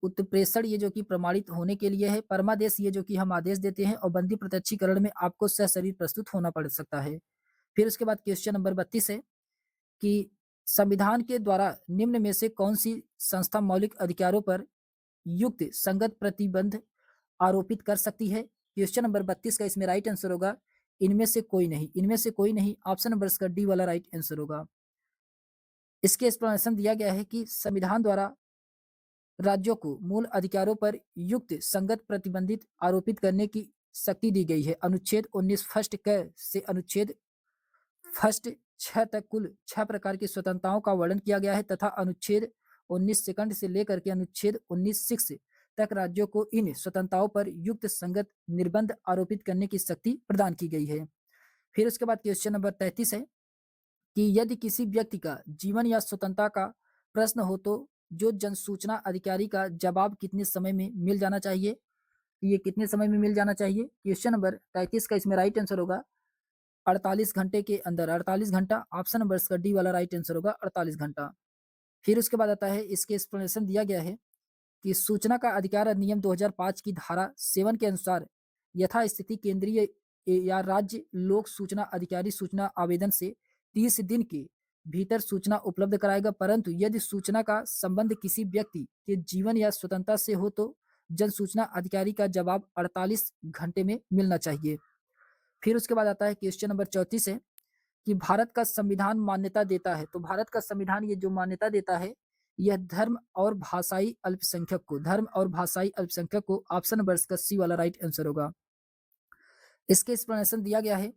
उत्प्रेषण ये जो कि प्रमाणित होने के लिए है, परमादेश ये जो कि हम आदेश देते हैं, और बंदी प्रत्यक्षीकरण में आपको सशरीर प्रस्तुत होना पड़ सकता है। फिर उसके बाद क्वेश्चन नंबर 32 है कि संविधान के द्वारा निम्न में से कौन सी संस्था मौलिक अधिकारों पर युक्त संगत प्रतिबंध आरोपित कर सकती है? क्वेश्चन नंबर 32 का इसमें राइट आंसर होगा इनमें से कोई नहीं। इनमें से कोई नहीं, ऑप्शन नंबर इसका डी वाला राइट आंसर होगा। इसके एक्सप्लेनेशन दिया गया है कि संविधान द्वारा राज्यों को मूल अधिकारों पर युक्त संगत प्रतिबंधित आरोपित करने की शक्ति दी गई है। अनुच्छेद 19 फर्स्ट क से अनुच्छेद फर्स्ट 6 तक कुल 6 प्रकार की स्वतंत्रताओं का वर्णन किया गया है, तथा अनुच्छेद 19 सेकंड से लेकर के अनुच्छेद 19 सिक्स तक राज्यों को इन स्वतंत्रताओं पर युक्त संगत निर्बंध आरोपित करने की शक्ति प्रदान की गई है। फिर उसके बाद क्वेश्चन नंबर 33 है कि यदि किसी व्यक्ति का जीवन या स्वतंत्रता का प्रश्न हो तो जो जनसूचना अधिकारी का जवाब कितने समय में मिल जाना चाहिए? ये कितने समय में मिल जाना चाहिए? क्वेश्चन नंबर 33 का इसमें राइट आंसर होगा 48 घंटे के अंदर। 48 घंटा, ऑप्शन नंबर इसका डी वाला राइट आंसर होगा 48 घंटा। फिर उसके बाद आता है इसके एक्सप्लेनेशन दिया गया है कि सूचना का अधिकार अधिनियम 2005 की धारा 7 के अनुसार यथास्थिति केंद्रीय या राज्य लोक सूचना अधिकारी सूचना आवेदन से 30 दिन के भीतर सूचना उपलब्ध कराएगा, परंतु यदि सूचना का संबंध किसी व्यक्ति के जीवन या स्वतंत्रता से हो तो जन सूचना अधिकारी का जवाब 48 घंटे में मिलना चाहिए। फिर उसके बाद आता है क्वेश्चन नंबर 34 है कि भारत का संविधान मान्यता देता है, तो भारत का संविधान ये जो मान्यता देता है यह धर्म और भाषाई अल्पसंख्यक को ऑप्शन नंबर इसका सी वाला राइट आंसर होगा। इसके एक्सप्लेनेशन दिया गया है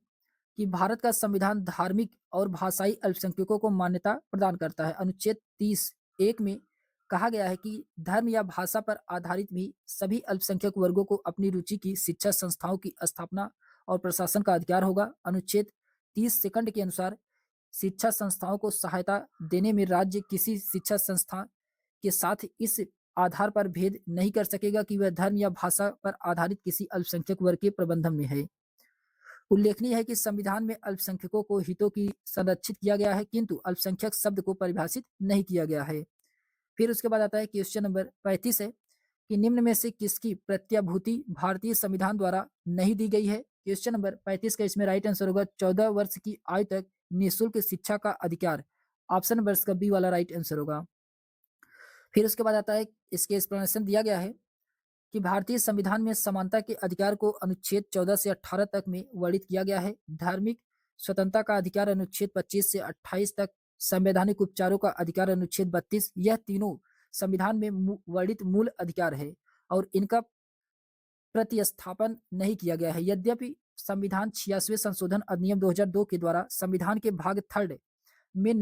कि भारत का संविधान धार्मिक और भाषाई अल्पसंख्यकों को मान्यता प्रदान करता है। अनुच्छेद 30(1) में कहा गया है कि धर्म या भाषा पर आधारित भी सभी अल्पसंख्यक वर्गों को अपनी रुचि की शिक्षा संस्थाओं की स्थापना और प्रशासन का अधिकार होगा। अनुच्छेद 30 सेकंड के अनुसार शिक्षा संस्थाओं को सहायता देने में राज्य किसी शिक्षा संस्था के साथ इस आधार पर भेद नहीं कर सकेगा कि वह धर्म या भाषा पर आधारित किसी अल्पसंख्यक वर्ग के प्रबंधन में है। उल्लेखनीय है कि संविधान में अल्पसंख्यकों को हितों की संरक्षित किया गया है, किंतु अल्पसंख्यक शब्द को परिभाषित नहीं किया गया है। फिर उसके बाद आता है क्वेश्चन नंबर 35 है कि निम्न में से किसकी प्रत्याभूति भारतीय संविधान द्वारा नहीं दी गई है? क्वेश्चन नंबर 35 का इसमें राइट आंसर होगा 14 वर्ष की आयु तक निःशुल्क शिक्षा का अधिकार। ऑप्शन नंबर इसका बी वाला राइट आंसर होगा। फिर उसके बाद आता है इसके एक्सप्लेनेशन दिया गया है कि भारतीय संविधान में समानता के अधिकार को अनुच्छेद 14 से 18 तक में वर्णित किया गया है। धार्मिक स्वतंत्रता का अधिकार अनुच्छेद 25 से 28 तक संवैधानिक उपचारों का अधिकार अनुच्छेद 32। यह तीनों संविधान में वर्णित मूल अधिकार है और इनका प्रतिस्थापन नहीं किया गया है। यद्यपि संविधान 86वें संशोधन अधिनियम 2002 के द्वारा संविधान के भाग थर्ड में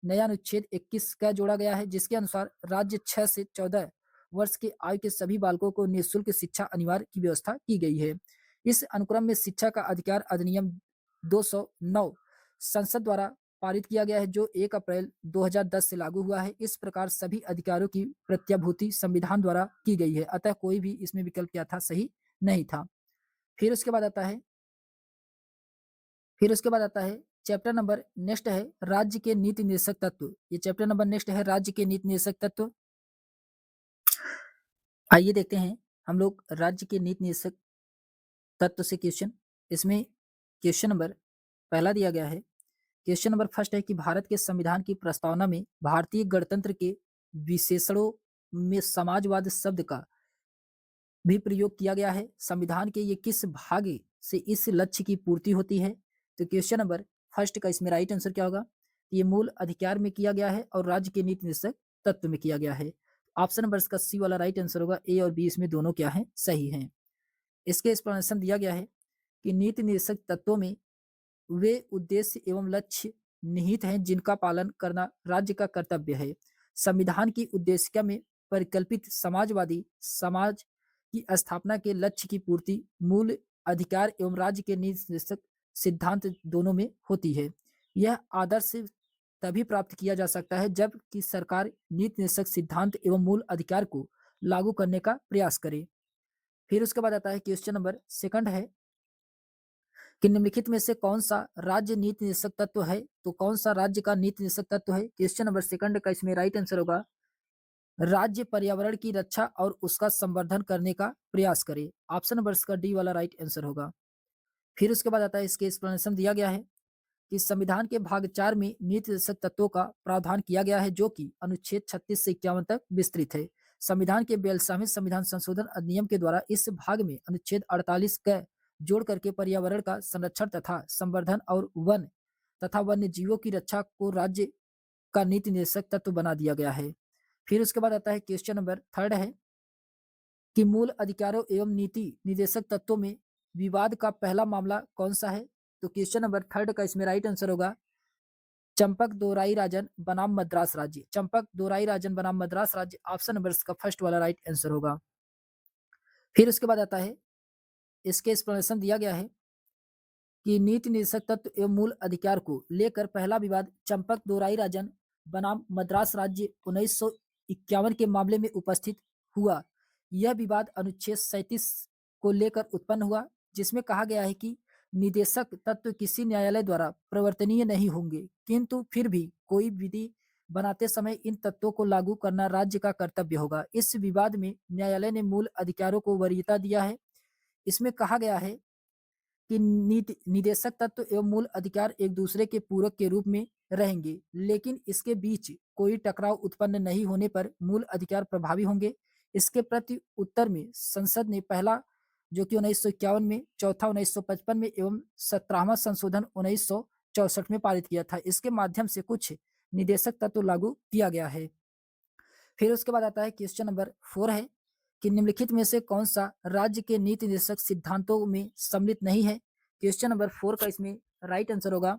नया अनुच्छेद 21 का जोड़ा गया है, जिसके अनुसार राज्य 6 से 14 वर्ष के आयु के सभी बालकों को निःशुल्क शिक्षा अनिवार्य की व्यवस्था की गई है। इस अनुक्रम में शिक्षा का अधिकार अधिनियम 209 संसद द्वारा पारित किया गया है, जो 1 अप्रैल 2010 से लागू हुआ है। इस प्रकार सभी अधिकारों की प्रत्याभूति संविधान द्वारा की गई है, अतः कोई भी इसमें विकल्प क्या था, सही नहीं था। फिर उसके बाद आता है चैप्टर नंबर नेक्स्ट है राज्य के नीति निर्देशक तत्व। ये चैप्टर नंबर नेक्स्ट है राज्य के नीति निर्देशक तत्व। आइए देखते हैं हम लोग राज्य के नीति निर्देशक तत्व से क्वेश्चन। इसमें क्वेश्चन नंबर पहला दिया गया है। क्वेश्चन नंबर फर्स्ट है कि भारत के संविधान की प्रस्तावना में भारतीय गणतंत्र के विशेषणों में समाजवाद शब्द का भी प्रयोग किया गया है। संविधान के ये किस भाग से इस लक्ष्य की पूर्ति होती है? तो क्वेश्चन नंबर फर्स्ट का इसमें राइट आंसर क्या होगा? ये मूल अधिकार में किया गया है और राज्य के नीति निर्देशक तत्व में किया गया है। ऑप्शन नंबर इसका सी वाला राइट आंसर होगा। ए और बी इसमें दोनों क्या है, सही हैं। इसके एक्सप्लेनेशन दिया गया है कि नीति निर्देशक तत्वों में वे उद्देश्य एवं लक्ष्य निहित हैं जिनका पालन करना राज्य का कर्तव्य है। संविधान की उद्देशिका में परिकल्पित समाजवादी समाज की स्थापना के लक्ष्य की पूर्ति मूल अधिकार एवं राज्य के नीति निर्देशक सिद्धांत दोनों में होती है। यह आदर्श तभी प्राप्त किया जा सकता है जब कि सरकार नीति निर्देशक सिद्धांत एवं मूल अधिकार को लागू करने का प्रयास करे। फिर उसके बाद आता है क्वेश्चन नंबर सेकंड है कि निम्नलिखित में से कौन सा राज्य नीति निर्देशक तत्व है? तो कौन सा राज्य का नीति निर्देशक तत्व है? क्वेश्चन नंबर सेकंड का इसमें राइट आंसर होगा राज्य पर्यावरण की रक्षा और उसका संवर्धन करने का प्रयास करे। ऑप्शन नंबर इसका डी वाला राइट आंसर होगा। फिर उसके बाद आता है इसके एक्सप्लेनेशन दिया गया है कि संविधान के भाग 4 में नीति निर्देशक तत्वों का प्रावधान किया गया है, जो कि अनुच्छेद 36 से 51 तक विस्तृत है। संविधान के 42वें संविधान संशोधन अधिनियम के द्वारा इस भाग में अनुच्छेद 48 का जोड़ करके पर्यावरण का संरक्षण तथा संवर्धन और वन तथा वन्य जीवों की रक्षा को राज्य का नीति निर्देशक तत्व बना दिया गया है। फिर उसके बाद आता है क्वेश्चन नंबर थर्ड है कि मूल अधिकारों एवं नीति निर्देशक तत्वों में विवाद का पहला मामला कौन सा है? तो क्वेश्चन नंबर थर्ड का इसमें राइट आंसर होगा चंपक दोराई राजन बनाम मद्रास राज्य। चंपक दोराई राजन बनाम मद्रास राज्य ऑप्शन नंबर इसका फर्स्ट वाला राइट आंसर होगा। फिर उसके बाद आता है इसके एक्सप्लेनेशन दिया गया है कि नीति निर्देशक तत्व एवं मूल अधिकार को लेकर पहला विवाद चंपक दोराई राजन बनाम मद्रास राज्य 1951 के मामले में उपस्थित हुआ। यह विवाद अनुच्छेद 37 को लेकर उत्पन्न हुआ, जिसमें कहा गया है कि निदेशक तत्व किसी न्यायालय द्वारा प्रवर्तनीय नहीं होंगे, किंतु फिर भी कोई विधि बनाते समय इन तत्वों को लागू करना राज्य का कर्तव्य होगा। इस विवाद में न्यायालय ने मूल अधिकारों को वरीयता दिया है। इसमें कहा गया है कि निदेशक तत्व एवं मूल अधिकार एक दूसरे के पूरक के रूप में रहेंगे, लेकिन इसके बीच कोई टकराव उत्पन्न नहीं होने पर मूल अधिकार प्रभावी होंगे। इसके प्रति उत्तर में संसद ने पहला जो कि 1951 में, चौथा 1955 में एवं 17वां संशोधन 1964 में पारित किया था। इसके माध्यम से कुछ निदेशक तत्व लागू किया गया है। फिर उसके बाद आता है क्वेश्चन नंबर 4 है कि निम्नलिखित में से कौन सा राज्य के नीति निर्देशक सिद्धांतों में सम्मिलित नहीं है? क्वेश्चन नंबर 4 का इसमें राइट आंसर होगा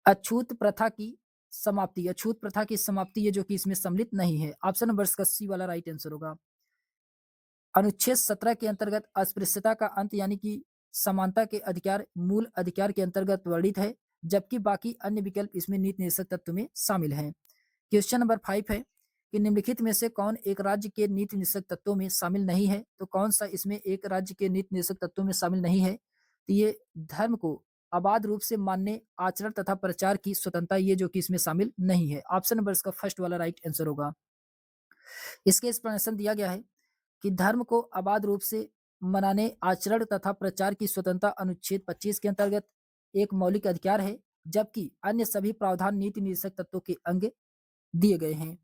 अछूत प्रथा की समाप्ति। अछूत प्रथा की समाप्ति ये जो कि इसमें सम्मिलित नहीं है। ऑप्शन नंबर इसका सी वाला राइट आंसर होगा। अनुच्छेद 17 के अंतर्गत अस्पृश्यता का अंत यानी कि समानता के अधिकार मूल अधिकार के अंतर्गत वर्णित है, जबकि बाकी अन्य विकल्प इसमें नीति निर्देशक तत्व में शामिल हैं। क्वेश्चन नंबर 5 है कि निम्नलिखित में से कौन एक राज्य के नीति निर्देशक तत्वों में शामिल नहीं है? तो कौन सा इसमें एक राज्य के नीति निर्देशक तत्वों में शामिल नहीं है? तो ये धर्म को अबाध रूप से मानने, आचरण तथा प्रचार की स्वतंत्रता ये जो कि इसमें शामिल नहीं है। ऑप्शन नंबर इसका फर्स्ट वाला राइट आंसर होगा। इसके एक्सप्लेनेशन दिया गया है कि धर्म को अबाध रूप से मनाने, आचरण तथा प्रचार की स्वतंत्रता अनुच्छेद 25 के अंतर्गत एक मौलिक अधिकार है, जबकि अन्य सभी प्रावधान नीति निर्देशक तत्वों के अंग दिए गए हैं।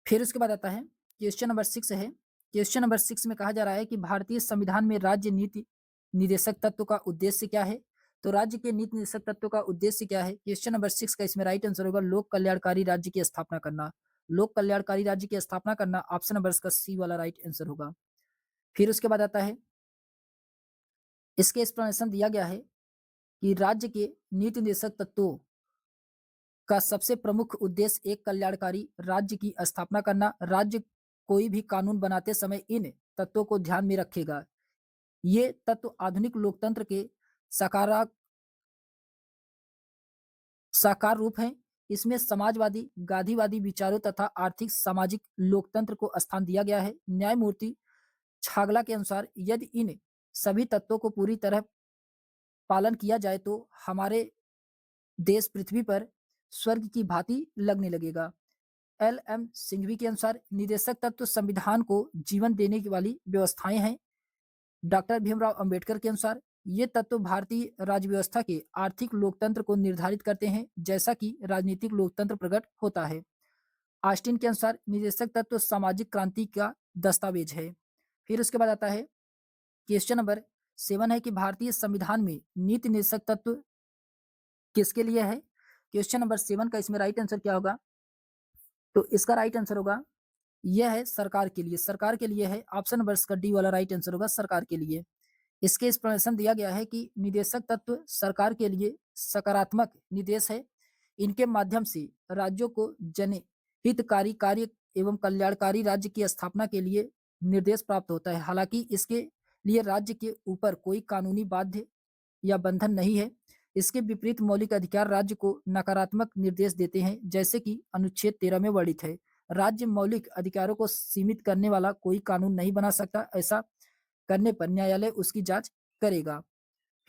फिर उसके बाद आता है क्वेश्चन नंबर 6 है। क्वेश्चन नंबर 6 में कहा जा रहा है कि भारतीय संविधान में राज्य नीति निर्देशक तत्व का उद्देश्य क्या है? तो राज्य के नीति निदेशक तत्व का उद्देश्य क्या है? क्वेश्चन नंबर 6 का इसमें राइट आंसर होगा लोक कल्याणकारी राज्य की स्थापना करना। लोक कल्याणकारी राज्य की स्थापना करना ऑप्शन नंबर इसका सी वाला राइट आंसर होगा। फिर उसके बाद आता है, इसके एक्सप्लेनेशन दिया गया है कि राज्य के नीति निर्देशक तत्वों का सबसे प्रमुख उद्देश्य एक कल्याणकारी राज्य की स्थापना करना। राज्य कोई भी कानून बनाते समय इन तत्वों को ध्यान में रखेगा। ये तत्व आधुनिक लोकतंत्र के सकारा साकार रूप हैं। इसमें समाजवादी, गांधीवादी विचारों तथा आर्थिक सामाजिक लोकतंत्र को स्थान दिया गया है। न्यायमूर्ति छागला के अनुसार यदि इन सभी तत्वों को पूरी तरह पालन किया जाए तो हमारे देश पृथ्वी पर स्वर्ग की भांति लगने लगेगा। एल एम सिंघवी के अनुसार निदेशक तत्व संविधान को जीवन देने की वाली व्यवस्थाएं हैं। डॉक्टर भीमराव अंबेडकर के अनुसार ये तत्व भारतीय राज्य व्यवस्था के आर्थिक लोकतंत्र को निर्धारित करते हैं, जैसा कि राजनीतिक लोकतंत्र प्रकट होता है। ऑस्टिन के अनुसार निदेशक तत्व सामाजिक क्रांति का दस्तावेज है। फिर उसके बाद आता है, क्वेश्चन नंबर 7 है कि भारतीय संविधान में नीति निदेशक तत्व किसके लिए है? क्वेश्चन नंबर 7 का इसमें राइट आंसर क्या होगा? तो इसका राइट आंसर होगा, यह है सरकार के लिए। सरकार के लिए है, ऑप्शन नंबर इसका डी वाला राइट आंसर होगा, सरकार के लिए। इसके एक्सप्लेनेशन दिया गया है कि निदेशक तत्व सरकार के लिए सकारात्मक निर्देश है। इनके माध्यम से राज्यों को जनहितकारी कार्य एवं कल्याणकारी राज्य की स्थापना के लिए निर्देश प्राप्त होता है। हालांकि इसके लिए राज्य के ऊपर कोई कानूनी बाध्य या बंधन नहीं है। इसके विपरीत मौलिक अधिकार राज्य को नकारात्मक निर्देश देते हैं, जैसे कि अनुच्छेद 13 में वर्णित है। राज्य मौलिक अधिकारों को सीमित करने वाला कोई कानून नहीं बना सकता। ऐसा करने पर न्यायालय उसकी जांच करेगा।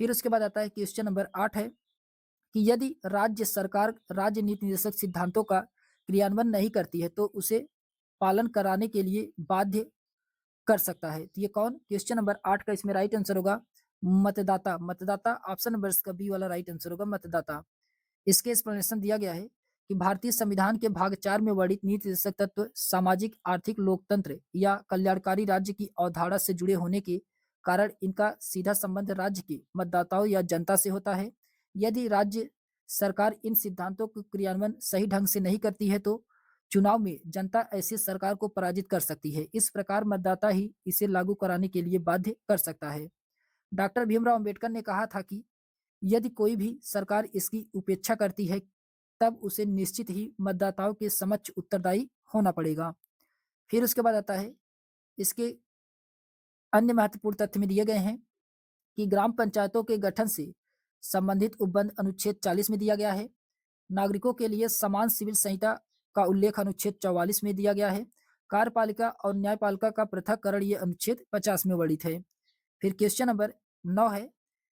फिर उसके बाद आता है, क्वेश्चन नंबर 8 है कि यदि राज्य सरकार राज्य नीति निर्देशक सिद्धांतों का क्रियान्वयन नहीं करती है तो उसे पालन कराने के लिए बाध्य कर सकता है। तो ये कौन? क्वेश्चन नंबर 8 का इसमें राइट आंसर होगा मतदाता। मतदाता ऑप्शन नंबर इसका बी वाला राइट आंसर होगा, मतदाता। इसके एक्सप्लेनेशन दिया गया है कि भारतीय संविधान के भाग 4 में वर्णित नीति निर्देशक तत्व सामाजिक, आर्थिक लोकतंत्र या कल्याणकारी राज्य की अवधारणा से जुड़े होने के कारण इनका सीधा संबंध राज्य के मतदाताओं या जनता से होता है। यदि राज्य सरकार इन सिद्धांतों का क्रियान्वयन सही ढंग से नहीं करती है तो चुनाव में जनता ऐसी सरकार को पराजित कर सकती है। इस प्रकार मतदाता ही इसे लागू कराने के लिए बाध्य कर सकता है। डॉक्टर भीमराव अंबेडकर ने कहा था कि यदि कोई भी सरकार इसकी उपेक्षा करती है तब उसे निश्चित ही मतदाताओं के समक्ष उत्तरदायी होना पड़ेगा। फिर उसके बाद आता है, इसके अन्य महत्वपूर्ण तथ्य में दिए गए हैं कि ग्राम पंचायतों के गठन से संबंधित उपबंध अनुच्छेद 40 में दिया गया है। नागरिकों के लिए समान सिविल संहिता का उल्लेख अनुच्छेद 44 में दिया गया है। कार्यपालिका और न्यायपालिका का पृथककरण ये अनुच्छेद 50 में वर्णित है। फिर क्वेश्चन नंबर 9 है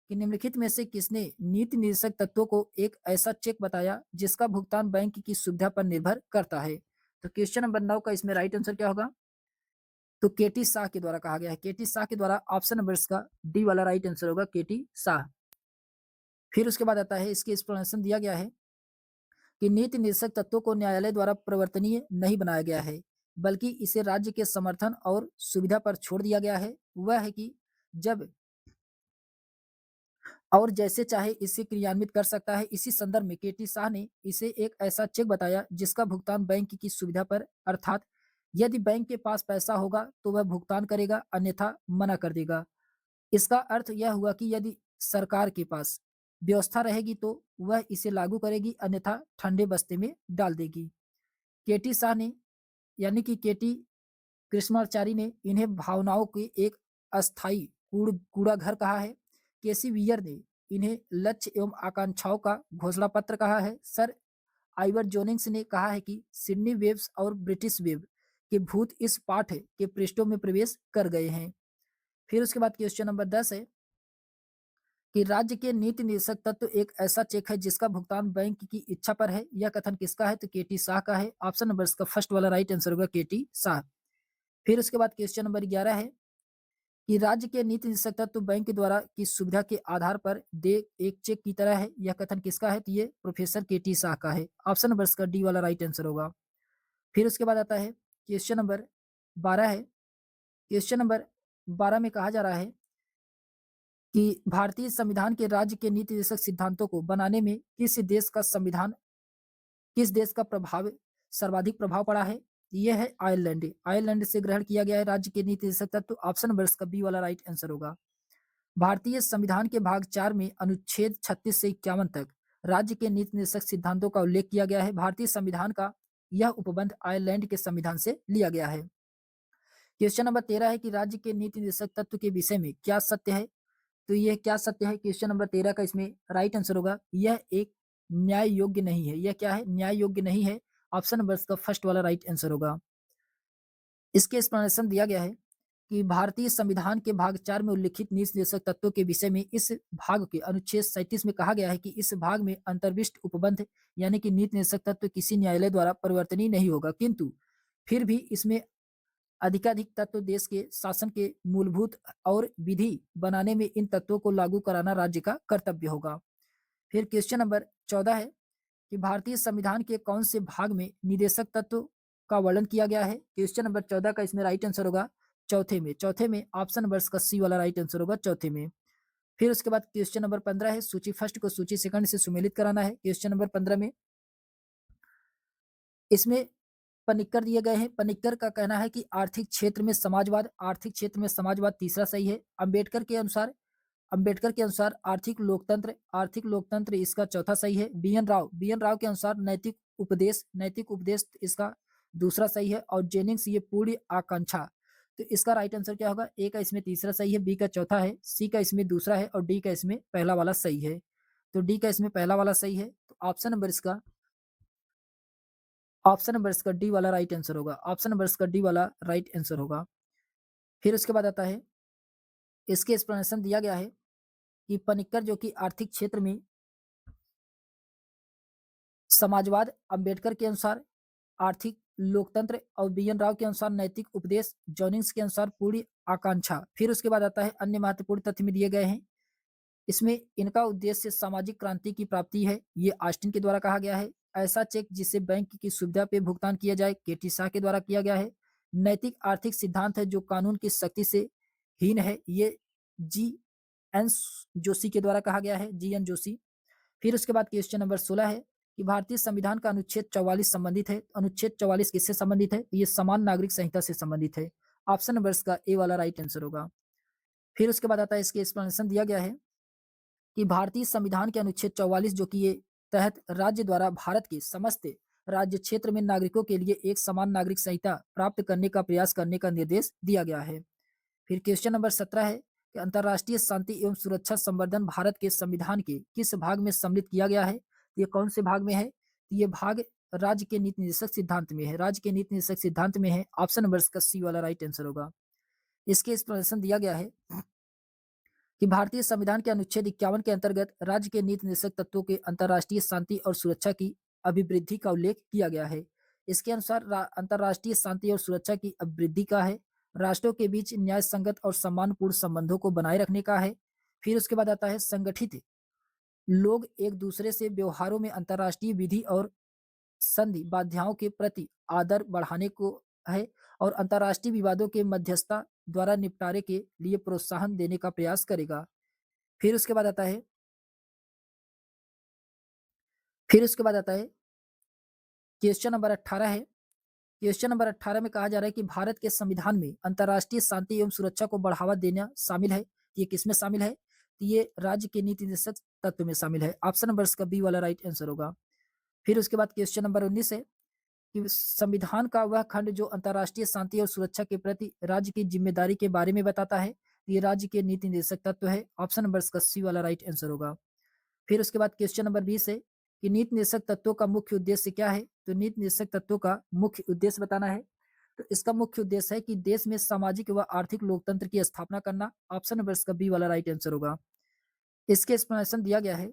कि निम्नलिखित में से किसने नीति निर्देशक तत्वों को एक ऐसा चेक बताया जिसका भुगतान बैंक की सुविधा पर निर्भर करता है? तो क्वेश्चन नंबर 9 का इसमें राइट आंसर क्या होगा? तो केटी शाह के द्वारा कहा गया है। केटी शाह के द्वारा ऑप्शन नंबर इसका डी वाला राइट आंसर होगा, केटी शाह। फिर उसके बाद आता है, इसकी एक्सप्लेनेशन दिया गया है कि नीति निर्देशक तत्वों को न्यायालय द्वारा प्रवर्तनीय नहीं बनाया गया है, बल्कि इसे राज्य के समर्थन और सुविधा पर छोड़ दिया गया है। वह है कि जब और जैसे चाहे इसे क्रियान्वित कर सकता है। इसी संदर्भ में केटी शाह ने इसे एक ऐसा चेक बताया जिसका भुगतान बैंक की सुविधा पर, अर्थात यदि बैंक के पास पैसा होगा तो वह भुगतान करेगा, अन्यथा मना कर देगा। इसका अर्थ यह हुआ कि यदि सरकार के पास व्यवस्था रहेगी तो वह इसे लागू करेगी, अन्यथा ठंडे बस्ते में डाल देगी। केटी शाह ने, यानी कि केटी कृष्णाचारी ने, इन्हें भावनाओं के एक अस्थाई कूड़ा घर कहा है। केसी वियर ने इन्हें लक्ष्य एवं आकांक्षाओं का घोषणा पत्र कहा है। सर आइवर जोनिंग्स ने कहा है कि सिडनी वेव्स और ब्रिटिश वेव के भूत इस पाठ के पृष्ठों में प्रवेश कर गए हैं। फिर उसके बाद क्वेश्चन नंबर 10 है कि राज्य के नीति निर्देशक तत्व एक ऐसा चेक है जिसका भुगतान बैंक की इच्छा पर है। यह कथन किसका है? तो केटी शाह का है। ऑप्शन नंबर इसका फर्स्ट वाला राइट आंसर होगा, केटी शाह। फिर उसके बाद क्वेश्चन नंबर 11 है कि राज्य के नीति निदेशक तत्व बैंक द्वारा की सुविधा के आधार पर दे एक चेक की तरह है। यह कथन किसका है? तो ये प्रोफेसर केटी शाह का है। ऑप्शन नंबर इसका डी वाला राइट आंसर होगा। फिर उसके बाद आता है, क्वेश्चन नंबर 12 है। क्वेश्चन नंबर 12 में कहा जा रहा है कि भारतीय संविधान के राज्य के नीति निर्देशक सिद्धांतों को बनाने में किस देश का प्रभाव सर्वाधिक प्रभाव पड़ा है? ये है आयरलैंड। आयरलैंड से ग्रहण किया गया है राज्य के नीति निर्देशक तत्व। ऑप्शन नंबर इसका बी वाला राइट आंसर होगा। भारतीय संविधान के भाग 4 में अनुच्छेद 36 से 51 तक राज्य के नीति निर्देशक सिद्धांतों का उल्लेख किया गया है। भारतीय संविधान का यह उपबंध आयरलैंड के संविधान से लिया गया है। क्वेश्चन नंबर 13 है कि राज्य के नीति निर्देशक तत्व के विषय में क्या सत्य है? तो यह क्या सत्य है? क्वेश्चन नंबर 13 का इसमें राइट आंसर होगा, यह एक न्याय योग्य नहीं है। यह क्या है? न्याय योग्य नहीं है। ऑप्शन नंबर इसका फर्स्ट वाला राइट आंसर होगा। इसके एक्सप्लेनेशन दिया गया है कि भारतीय संविधान के भाग 4 में उल्लिखित नीति निर्देशक तत्वों के विषय में इस भाग के अनुच्छेद 37 में कहा गया है कि इस भाग में अंतर्विष्ट उपबंध यानी कि नीति निर्देशक तत्व किसी न्यायालय द्वारा परिवर्तनीय नहीं होगा, किंतु फिर भी इसमें अधिकाधिक तत्व देश के शासन के मूलभूत और विधि बनाने में इन तत्वों को लागू कराना राज्य का कर्तव्य होगा। फिर क्वेश्चन नंबर 14 है कि भारतीय संविधान के कौन से भाग में निदेशक तत्व का वर्णन किया गया है? क्वेश्चन नंबर 14 का इसमें राइट आंसर होगा चौथे में ऑप्शन नंबर का सी वाला राइट आंसर होगा, चौथे में। फिर उसके बाद क्वेश्चन नंबर 15 है, सूची फर्स्ट को सूची सेकंड से सुमेलित कराना है। क्वेश्चन नंबर 15 में इसमें पनिक्कर दिए गए हैं। पनिक्कर का कहना है कि आर्थिक क्षेत्र में समाजवाद तीसरा सही है। अंबेडकर के अनुसार आर्थिक लोकतंत्र इसका चौथा सही है। बी एन राव के अनुसार नैतिक उपदेश इसका दूसरा सही है। और जेनिंग्स ये पूर्ण आकांक्षा, तो इसका राइट आंसर क्या होगा? ए का इसमें तीसरा सही है, बी का चौथा है, सी का इसमें दूसरा है और डी का इसमें पहला वाला सही है। तो डी का इसमें पहला वाला सही है। तो ऑप्शन नंबर इसका डी वाला राइट आंसर होगा। ऑप्शन नंबर इसका डी वाला राइट आंसर होगा। फिर उसके बाद आता है, इसके एक्सप्लेनेशन दिया गया है कि पनिक्कर जो कि आर्थिक क्षेत्र में समाजवाद, अंबेडकर के अनुसार आर्थिक लोकतंत्र और बी.एन. राव के अनुसार नैतिक उपदेश, जॉनिंग्स के अनुसार पूरी आकांक्षा। फिर उसके बाद आता है अन्य महत्वपूर्ण तथ्य में दिए गए हैं। इसमें इनका उद्देश्य सामाजिक क्रांति की प्राप्ति है, ये ऑस्टिन के द्वारा कहा गया है। ऐसा चेक जिससे बैंक की सुविधा पे भुगतान किया जाए, के.टी. शाह के द्वारा किया गया है। नैतिक आर्थिक सिद्धांत है जो कानून की सख्ती से हीन है, ये जी.एन. जोशी के द्वारा कहा गया है, जी.एन. जोशी। फिर उसके बाद क्वेश्चन नंबर 16 है कि भारतीय संविधान का अनुच्छेद 44 संबंधित है। अनुच्छेद 44 किससे संबंधित है? ये समान नागरिक संहिता से संबंधित है। ऑप्शन नंबर इसका ए वाला राइट आंसर होगा। फिर उसके बाद आता है, इसके एक्सप्लेनेशन दिया गया है कि भारतीय संविधान के अनुच्छेद 44 जो कि ये तहत राज्य द्वारा भारत के समस्त राज्य क्षेत्र में नागरिकों के लिए एक समान नागरिक संहिता प्राप्त करने का प्रयास करने का निर्देश दिया गया है। फिर क्वेश्चन नंबर 17 है कि अंतर्राष्ट्रीय शांति एवं सुरक्षा संवर्धन भारत के संविधान के किस भाग में सम्मिलित किया गया है? ये कौन से भाग में है? ये भाग राज्य के नीति निर्देशक सिद्धांत में है। राज्य के नीति निर्देशक सिद्धांत में है। ऑप्शन नंबर इसका सी वाला राइट आंसर होगा। इसके एक्सप्लेनेशन दिया गया है कि भारतीय संविधान के अनुच्छेद 51 के अंतर्गत राज्य के नीति निर्देशक तत्वों के अंतर्राष्ट्रीय शांति और सुरक्षा की अभिवृद्धि का उल्लेख किया गया है। इसके अनुसार अंतर्राष्ट्रीय शांति और सुरक्षा की अभिवृद्धि का है, राष्ट्रों के बीच न्याय संगत और सम्मानपूर्ण संबंधों को बनाए रखने का है। फिर उसके बाद आता है, संगठित लोग एक दूसरे से व्यवहारों में अंतर्राष्ट्रीय विधि और संधि बाध्याओं के प्रति आदर बढ़ाने को है और अंतर्राष्ट्रीय विवादों के मध्यस्थता द्वारा निपटारे के लिए प्रोत्साहन देने का प्रयास करेगा। फिर उसके बाद आता है फिर उसके बाद आता है क्वेश्चन नंबर 18 है। क्वेश्चन नंबर 18 में कहा जा रहा है कि भारत के संविधान में अंतर्राष्ट्रीय शांति एवं सुरक्षा को बढ़ावा देना शामिल है। ये किसमें शामिल है? तो ये राज्य के नीति निर्देशक तत्व में शामिल है। ऑप्शन नंबर इसका बी वाला राइट आंसर होगा। फिर उसके बाद क्वेश्चन नंबर 19 है कि संविधान का वह खंड जो अंतर्राष्ट्रीय शांति और सुरक्षा के प्रति राज्य की जिम्मेदारी के बारे में बताता है, ये राज्य के नीति निर्देशक तत्व है। ऑप्शन नंबर इसका सी वाला राइट आंसर होगा। फिर उसके बाद क्वेश्चन नंबर 20 है कि नीति निर्देशक तत्वों का मुख्य उद्देश्य क्या है? तो नीति निर्देशक तत्वों का मुख्य उद्देश्य बताना है। तो इसका मुख्य उद्देश्य है कि देश में सामाजिक व आर्थिक लोकतंत्र की स्थापना करना। ऑप्शन नंबर इसका बी वाला राइट आंसर होगा। इसके एक्सप्लेनेशन दिया गया है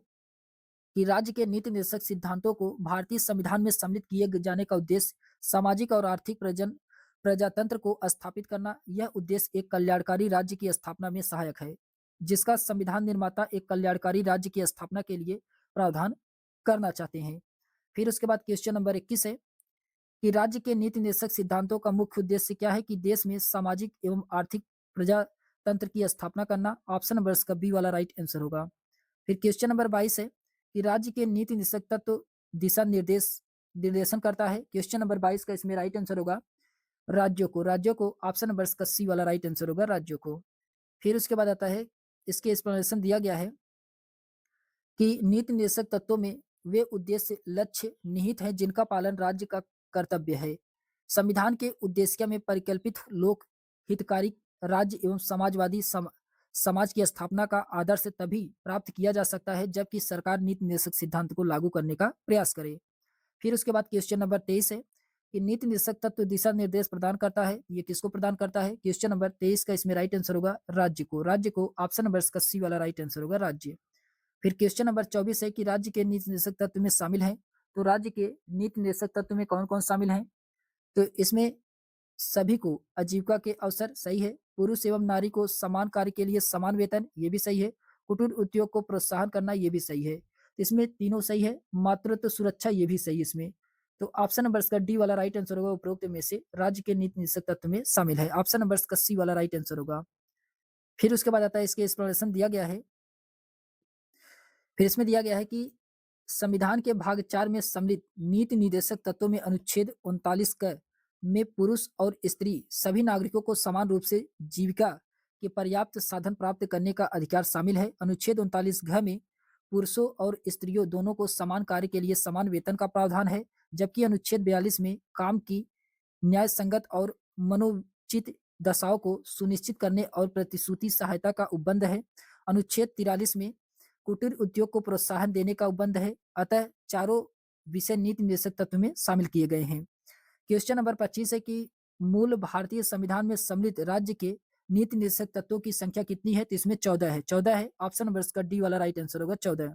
कि राज्य के नीति निर्देशक सिद्धांतों को भारतीय संविधान में सम्मिलित किए जाने का उद्देश्य सामाजिक और आर्थिक प्रजातंत्र को स्थापित करना। यह उद्देश्य एक कल्याणकारी राज्य की स्थापना में सहायक है, जिसका संविधान निर्माता एक कल्याणकारी राज्य की स्थापना के लिए प्रावधान करना चाहते हैं। फिर उसके बाद क्वेश्चन नंबर 21 है कि राज्य के नीति निर्देशक सिद्धांतों का मुख्य उद्देश्य क्या है? कि देश में सामाजिक एवं आर्थिक तंत्र की स्थापना करना। ऑप्शन नंबर इसका बी वाला राइट आंसर होगा। फिर क्वेश्चन नंबर 22 है कि राज्य के नीति निदेशक तत्व दिशा निर्देशन करता है। क्वेश्चन नंबर 22 का इसमें राइट आंसर होगा राज्यों को ऑप्शन नंबर इसका सी वाला राइट आंसर होगा, राज्यों को। फिर उसके बाद आता है, इसके एक्सप्लेनेशन दिया गया है कि नीति निर्देशक तत्वों में वे उद्देश्य लक्ष्य निहित हैं जिनका पालन राज्य का कर्तव्य है। संविधान के उद्देश्य में परिकल्पित लोक हितकारी राज्य एवं समाज की स्थापना का आदर्श तभी प्राप्त किया जा सकता है जबकि सरकार नीति निर्देशक सिद्धांत को लागू करने का प्रयास करे। फिर उसके बाद क्वेश्चन नंबर 23 है कि नीति निर्देशक तत्व दिशा निर्देश प्रदान करता है। ये किसको प्रदान करता है? क्वेश्चन नंबर 23 का इसमें राइट आंसर होगा राज्य को ऑप्शन नंबर इसका सी वाला राइट आंसर होगा, राज्य। फिर क्वेश्चन नंबर 24 है कि राज्य के नीति निर्देशक तत्व में शामिल हैं। तो राज्य के नीति निर्देशक तत्व में कौन कौन शामिल हैं? तो इसमें सभी को आजीविका के अवसर, सही है। पुरुष एवं नारी को समान कार्य के लिए समान वेतन, ये भी सही है। कुटीर उद्योग को प्रोत्साहन करना, ये भी सही है। इसमें तीनों सही है। मातृत्व सुरक्षा, ये भी सही है इसमें। तो ऑप्शन नंबर इसका डी वाला राइट आंसर होगा, उपरोक्त में से राज्य के नीति निर्देशक तत्व में शामिल है। ऑप्शन नंबर इसका सी वाला राइट आंसर होगा। फिर उसके बाद आता है, इसके एक्सप्लेनेशन दिया गया है। फिर इसमें दिया गया है कि संविधान के भाग 4 में सम्मिलित नीति निर्देशक तत्वों में अनुच्छेद 39 क में पुरुष और स्त्री सभी नागरिकों को समान रूप से जीविका के पर्याप्त साधन प्राप्त करने का अधिकार शामिल है। अनुच्छेद 39 घ में पुरुषों और स्त्रियों दोनों को समान कार्य के लिए समान वेतन का प्रावधान है, जबकि अनुच्छेद 42 में काम की न्याय संगत और मनोचित दशाओं को सुनिश्चित करने और प्रतिश्रुति सहायता का उपबंध है। अनुच्छेद 43 में कुटीर उद्योग को प्रोत्साहन देने का उपबंध है। अतः चारों विषय नीति निर्देशक तत्व में शामिल किए गए हैं। क्वेश्चन नंबर 25 है कि मूल भारतीय संविधान में सम्मिलित राज्य के नीति निर्देशक तत्वों की संख्या कितनी है? तो इसमें 14 है। 14 है। ऑप्शन नंबर इसका डी वाला राइट आंसर होगा, 14।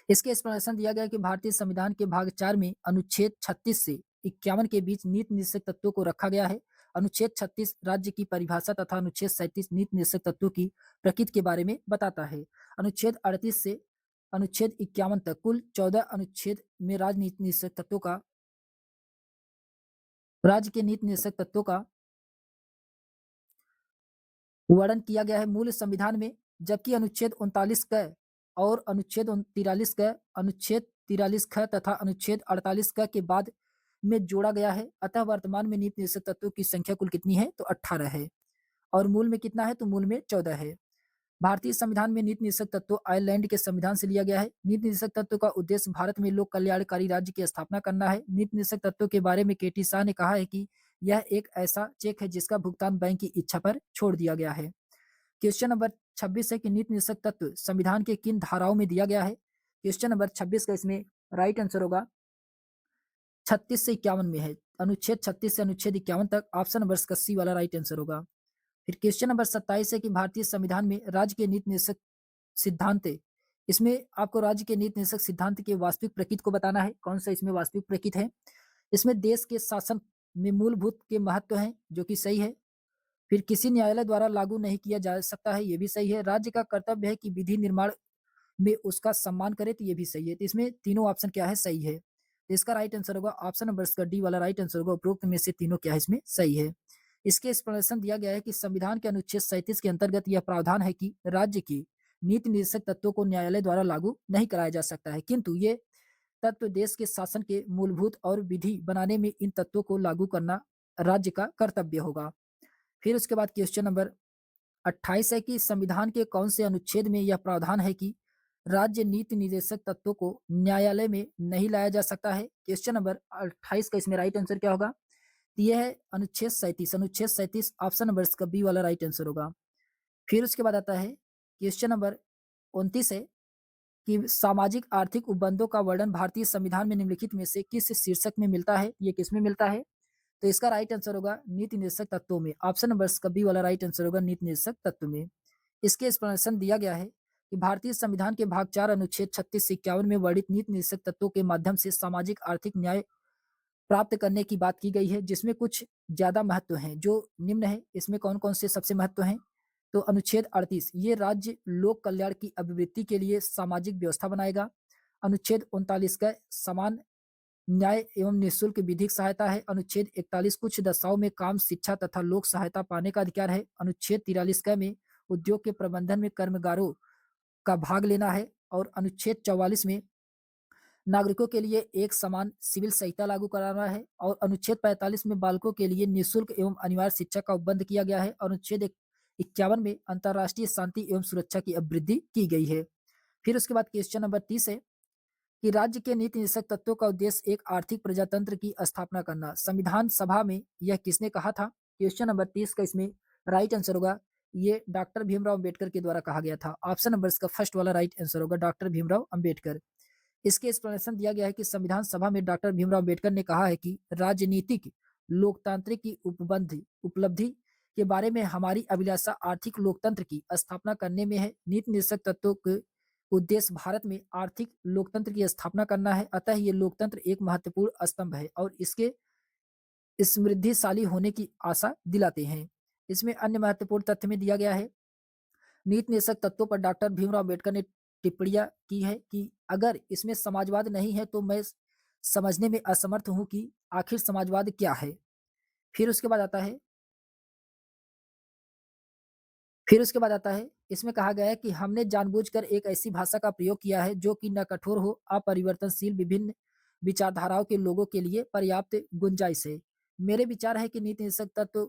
इसके एक्सप्लेनेशन दिया गया कि भारतीय संविधान के भाग 4 में अनुच्छेद 36 से 51 के बीच नीति निर्देशक तत्वों को रखा गया है। अनुच्छेद 36 राज्य की परिभाषा तथा अनुच्छेद 37 नीति निर्देशक तत्वों की प्रकृति के बारे में बताता है। अनुच्छेद 38 से अनुच्छेद 51 तक कुल 14 अनुच्छेद में राज्य के नीति निर्देशक तत्वों का वर्णन किया गया है मूल संविधान में, जबकि अनुच्छेद 39 क और अनुच्छेद 43 क, अनुच्छेद 43 ख तथा अनुच्छेद 48 क के बाद में जोड़ा गया है। अतः वर्तमान में नीति निर्देशक तत्वों की संख्या कुल कितनी है? तो 18 है। और मूल में कितना है? तो मूल में 14 है। भारतीय संविधान में नीति निर्देशक तत्व आयरलैंड के संविधान से लिया गया है। नीति निर्देशक तत्व का उद्देश्य भारत में लोक कल्याणकारी राज्य की स्थापना करना है। नीति निर्देशक तत्वों के बारे में केटी शाह ने कहा है कि यह एक ऐसा चेक है जिसका भुगतान बैंक की इच्छा पर छोड़ दिया गया है। क्वेश्चन नंबर 26 है कि नीति निर्देशक तत्व संविधान के किन धाराओं में दिया गया है? क्वेश्चन नंबर 26 का इसमें राइट आंसर होगा 36 से 51 में है। अनुच्छेद 36 से अनुच्छेद 51 तक ऑप्शन नंबर इसका सी वाला राइट आंसर होगा। फिर क्वेश्चन नंबर 27 है कि भारतीय संविधान में राज्य के नीति निर्देशक सिद्धांत है। इसमें आपको राज्य के नीति निर्देशक सिद्धांत के वास्तविक प्रकृति को बताना है। कौन सा इसमें वास्तविक प्रकृति है? इसमें देश के शासन में मूलभूत के महत्व है, जो कि सही है। फिर किसी न्यायालय द्वारा लागू नहीं किया जा सकता है, ये भी सही है। राज्य का कर्तव्य है कि विधि निर्माण में उसका सम्मान करे, तो ये भी सही है। तो इसमें तीनों ऑप्शन क्या है? सही है। तो इसका राइट आंसर होगा ऑप्शन नंबर इसका डी वाला राइट आंसर होगा, उपरोक्त में से तीनों क्या है? इसमें सही है। इसके एक्सप्लेनेशन दिया गया है कि संविधान के अनुच्छेद 37 के अंतर्गत यह प्रावधान है कि राज्य की नीति निर्देशक तत्वों को न्यायालय द्वारा लागू नहीं कराया जा सकता है, किंतु ये तत्व देश के शासन के मूलभूत और विधि बनाने में इन तत्वों को लागू करना राज्य का कर्तव्य होगा। फिर उसके बाद क्वेश्चन नंबर 28 है कि संविधान के कौन से अनुच्छेद में यह प्रावधान है कि राज्य नीति निर्देशक तत्वों को न्यायालय में नहीं लाया जा सकता है? क्वेश्चन नंबर 28 का इसमें राइट आंसर क्या होगा? तो यह है अनुच्छेद 37। अनुच्छेद 37 ऑप्शन नंबर इसका बी वाला राइट आंसर होगा। फिर उसके बाद आता है क्वेश्चन नंबर 29 है कि सामाजिक आर्थिक उपबंधों का वर्णन भारतीय संविधान में निम्नलिखित में से किस शीर्षक में मिलता है? ये किस में मिलता है? तो इसका राइट आंसर होगा नीति निर्देशक तत्वों में। ऑप्शन नंबर इसका बी वाला राइट आंसर होगा, नीति निर्देशक तत्व में। इसके एक्सप्लेनेशन दिया गया है कि भारतीय संविधान के भाग 4 अनुच्छेद 36 से 51 में वर्णित नीति निर्देशक तत्वों के माध्यम से सामाजिक आर्थिक न्याय प्राप्त करने की बात की गई है, जिसमें कुछ ज्यादा महत्व हैं जो निम्न है। इसमें कौन कौन से सबसे महत्व हैं? तो अनुच्छेद 38 ये राज्य लोक कल्याण की अभिवृद्धि के लिए सामाजिक व्यवस्था बनाएगा। अनुच्छेद 39 का समान न्याय एवं निःशुल्क विधिक सहायता है। अनुच्छेद 41 कुछ दशाओं में काम, शिक्षा तथा लोक सहायता पाने का अधिकार है। अनुच्छेद 43 क में उद्योग के प्रबंधन में कर्मगारों का भाग लेना है। और अनुच्छेद 44 में नागरिकों के लिए एक समान सिविल संहिता लागू कराना है। और अनुच्छेद 45 में बालकों के लिए निःशुल्क एवं अनिवार्य शिक्षा का उपबंध किया गया है। और अनुच्छेद 51 में अंतर्राष्ट्रीय शांति एवं सुरक्षा की वृद्धि की गई है। फिर उसके बाद क्वेश्चन नंबर 30 है कि राज्य के नीति निषेधक तत्वों का उद्देश्य एक आर्थिक प्रजातंत्र की स्थापना करना। संविधान सभा में यह किसने कहा था? क्वेश्चन नंबर 30 का इसमें राइट आंसर होगा, ये डॉक्टर भीमराव अंबेडकर के द्वारा कहा गया था। ऑप्शन नंबर इसका फर्स्ट वाला राइट आंसर होगा, डॉक्टर भीमराव अंबेडकर। इसके एक्सप्लेनेशन दिया गया है कि संविधान सभा में डॉक्टर भीमराव अंबेडकर ने कहा है कि राजनीतिक लोकतांत्रिक की उपलब्धि के बारे में हमारी अभिलाषा आर्थिक लोकतंत्र की स्थापना करने में है। नीति निषेधक तत्वों के उद्देश्य भारत में आर्थिक लोकतंत्र की स्थापना करना है। अतः ये लोकतंत्र एक महत्वपूर्ण स्तंभ है और इसके समृद्धिशाली होने की आशा दिलाते हैं। इसमें अन्य महत्वपूर्ण तथ्य में दिया गया है, नीति निषेधक तत्वों पर डॉक्टर भीमराव अम्बेडकर ने टिप्पणियां की है कि अगर इसमें समाजवाद नहीं है तो मैं समझने में असमर्थ हूं कि आखिर समाजवाद क्या है। फिर उसके बाद आता है फिर उसके बाद आता है इसमें कहा गया है कि हमने जानबूझकर एक ऐसी भाषा का प्रयोग किया है जो कि न कठोर हो, अपरिवर्तनशील, विभिन्न विचारधाराओं के लोगों के लिए पर्याप्त गुंजाइश है। मेरे विचार है कि नीति निषेधक तत्व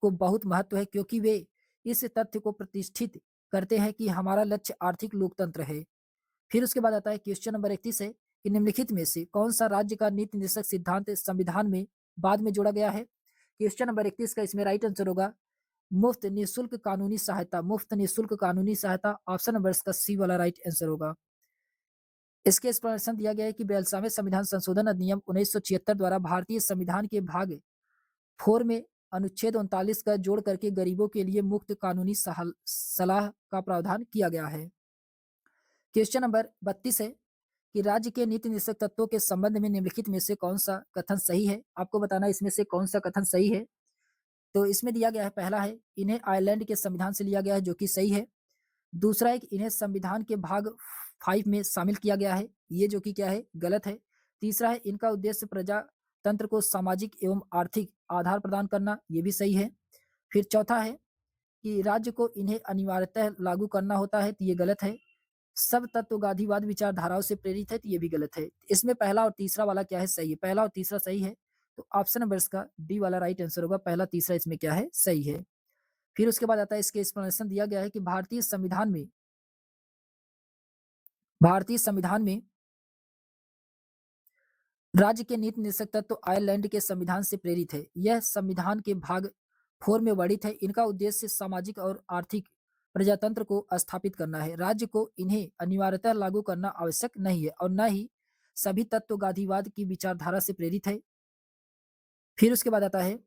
को बहुत महत्व है क्योंकि वे इस तथ्य को प्रतिष्ठित करते हैं कि हमारा लक्ष्य आर्थिक लोकतंत्र है। फिर उसके बाद आता है क्वेश्चन नंबर 31 है कि निम्नलिखित में से कौन सा राज्य का नीति निषेधक सिद्धांत संविधान में बाद में जोड़ा गया है? क्वेश्चन नंबर 31 का इसमें राइट आंसर होगा मुफ्त निःशुल्क कानूनी सहायता। ऑप्शन नंबर इसका सी वाला राइट आंसर होगा। इसके एक्सप्लेनेशन दिया गया है कि 42वें संविधान संशोधन अधिनियम 1976 द्वारा भारतीय संविधान के भाग 4 में अनुच्छेद 39 का जोड़ करके गरीबों के लिए मुफ्त कानूनी सलाह का प्रावधान किया गया है। क्वेश्चन नंबर 32 है कि राज्य के नीति निषेधक तत्वों के संबंध में निम्नलिखित में से कौन सा कथन सही है? आपको बताना इसमें से कौन सा कथन सही है। तो इसमें दिया गया है, पहला है इन्हें आयरलैंड के संविधान से लिया गया है जो कि सही है। दूसरा है कि इन्हें संविधान के भाग 5 में शामिल किया गया है, ये जो कि क्या है, गलत है। तीसरा है इनका उद्देश्य प्रजातंत्र को सामाजिक एवं आर्थिक आधार प्रदान करना, ये भी सही है। फिर चौथा है कि राज्य को इन्हें अनिवार्यतः लागू करना होता है, तो ये गलत है। सब तत्वगादीवाद विचारधाराओं से प्रेरित है, तो ये भी गलत है। इसमें पहला और तीसरा वाला क्या है, सही है। पहला और तीसरा सही है, तो ऑप्शन नंबर इसका डी वाला राइट आंसर होगा। पहला तीसरा इसमें क्या है, सही है। फिर उसके बाद आता है इसके एक्सप्लेनेशन दिया गया है कि भारतीय संविधान में राज्य के नीति निषेधक तत्व तो आयरलैंड के संविधान से प्रेरित है। यह संविधान के भाग 4 में वर्णित है। इनका उद्देश्य सामाजिक और आर्थिक प्रजातंत्र को स्थापित करना है। राज्य को इन्हें अनिवार्यतः लागू करना आवश्यक नहीं है और न ही सभी तत्वगादीवाद की विचारधारा से प्रेरित है। फिर उसके बाद आता है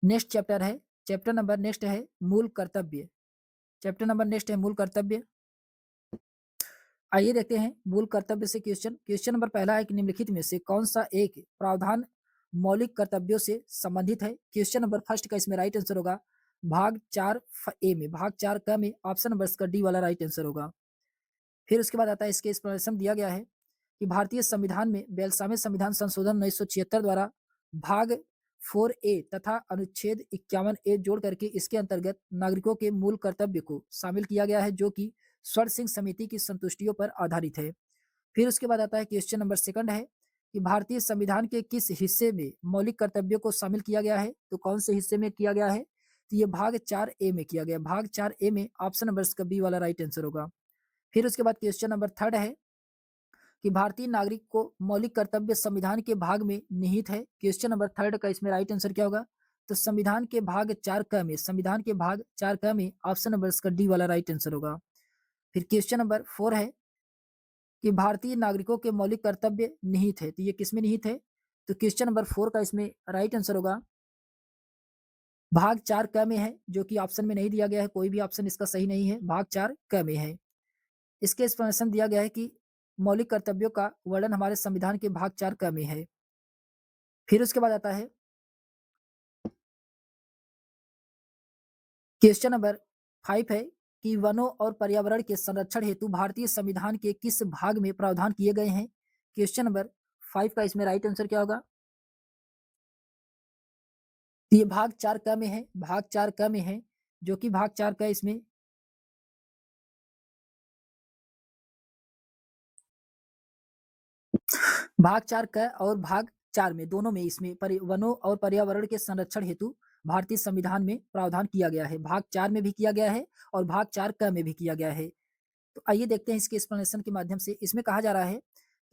नेक्स्ट चैप्टर नंबर नेक्स्ट है मूल कर्तव्य। चैप्टर नंबर नेक्स्ट है मूल कर्तव्य। आइए देखते हैं मूल कर्तव्य से क्वेश्चन नंबर पहला है कि निम्नलिखित में से कौन सा एक प्रावधान मौलिक कर्तव्यों से संबंधित है? क्वेश्चन नंबर फर्स्ट का इसमें राइट आंसर होगा भाग 4 ए में, भाग 4 क में ऑप्शन नंबर इसका डी वाला राइट आंसर होगा। फिर उसके बाद आता है इसके एक्सप्लेनेशन दिया गया है कि भारतीय संविधान में 42वें संविधान संशोधन 1976 द्वारा भाग 4 ए तथा अनुच्छेद 51 ए जोड़ करके इसके अंतर्गत नागरिकों के मूल कर्तव्य को शामिल किया गया है जो कि स्वर्ण सिंह समिति की संतुष्टियों पर आधारित है। फिर उसके बाद आता है क्वेश्चन नंबर सेकंड है कि भारतीय संविधान के किस हिस्से में मौलिक कर्तव्यों को शामिल किया गया है? तो कौन से हिस्से में किया गया है? तो ये भाग 4 ए में किया गया। भाग 4 ए में ऑप्शन नंबर इसका बी वाला राइट आंसर होगा। फिर उसके बाद क्वेश्चन नंबर थर्ड है कि भारतीय नागरिक को मौलिक कर्तव्य संविधान के भाग में निहित है। क्वेश्चन नंबर थर्ड का इसमें राइट आंसर क्या होगा? तो संविधान के भाग 4 क में ऑप्शन नंबर इसका डी वाला राइट आंसर होगा। फिर क्वेश्चन नंबर 4 है कि भारतीय नागरिकों के मौलिक कर्तव्य निहित है, तो ये किसमें निहित है? तो क्वेश्चन नंबर 4 का इसमें राइट आंसर होगा भाग 4 क में है, जो कि ऑप्शन में नहीं दिया गया है, कोई भी ऑप्शन इसका सही नहीं है, भाग 4 क में है। इसके एक्सप्लेनेशन दिया गया है कि मौलिक कर्तव्यों का वर्णन हमारे संविधान के भाग 4 क में है। फिर उसके बाद आता है क्वेश्चन नंबर 5 है कि वनों और पर्यावरण के संरक्षण हेतु भारतीय संविधान के किस भाग में प्रावधान किए गए हैं? क्वेश्चन नंबर 5 का इसमें राइट आंसर क्या होगा? तो ये भाग 4 क में है, भाग 4 क में है, जो कि भाग 4 क इसमें भाग 4 क और भाग 4 में दोनों में इसमें वनों और पर्यावरण के संरक्षण हेतु भारतीय संविधान में प्रावधान किया गया है। भाग 4 में भी किया गया है और भाग 4 क में भी किया गया है। तो आइए देखते हैं इसके एक्सप्लेनेशन के माध्यम से। इसमें कहा जा रहा है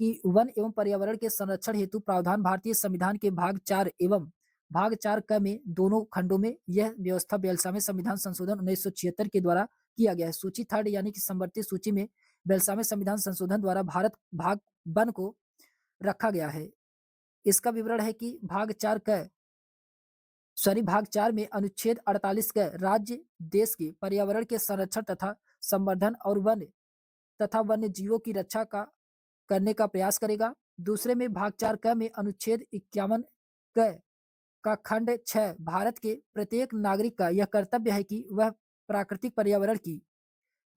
कि वन एवं पर्यावरण के संरक्षण हेतु प्रावधान भारतीय संविधान के भाग 4 एवं भाग 4 क में दोनों खंडों में यह व्यवस्था 42वें संविधान संशोधन 1976 के द्वारा किया गया है। सूची थर्ड यानी कि समवर्ती सूची में 42वें संविधान संशोधन द्वारा भारत भाग वन को रखा गया है। इसका विवरण है कि भाग 4 में अनुच्छेद 48 क राज्य देश के पर्यावरण के संरक्षण तथा संवर्धन और वन तथा वन्य जीवों की रक्षा का करने का प्रयास करेगा। दूसरे में भाग 4 क में अनुच्छेद 51 क का खंड 6 भारत के प्रत्येक नागरिक का यह कर्तव्य है कि वह प्राकृतिक पर्यावरण की,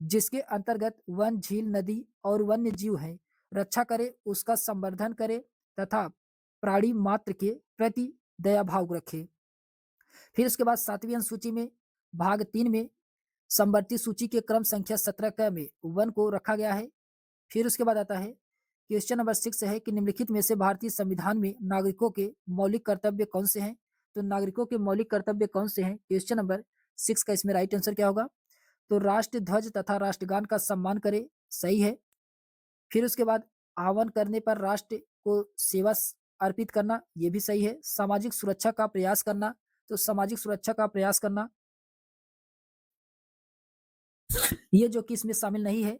जिसके अंतर्गत वन, झील, नदी और वन्य जीव हैं, रक्षा करे, उसका संवर्धन करे तथा प्राणी मात्र के प्रति दया भाव रखे। फिर उसके बाद 7वीं अनुसूची में भाग 3 में समवर्ती सूची के क्रम संख्या 17 क में वन को रखा गया है। फिर उसके बाद आता है क्वेश्चन नंबर 6 है कि निम्नलिखित में से भारतीय संविधान में नागरिकों के मौलिक कर्तव्य कौन से हैं? तो नागरिकों के मौलिक कर्तव्य कौन से हैं? क्वेश्चन नंबर 6 का इसमें राइट आंसर क्या होगा? तो राष्ट्र ध्वज तथा राष्ट्रगान का सम्मान करे, सही है। फिर उसके बाद आह्वान करने पर राष्ट्र को सेवा अर्पित करना, ये भी सही है। सामाजिक सुरक्षा का प्रयास करना, तो सामाजिक सुरक्षा का प्रयास करना ये जो कि इसमें शामिल नहीं है।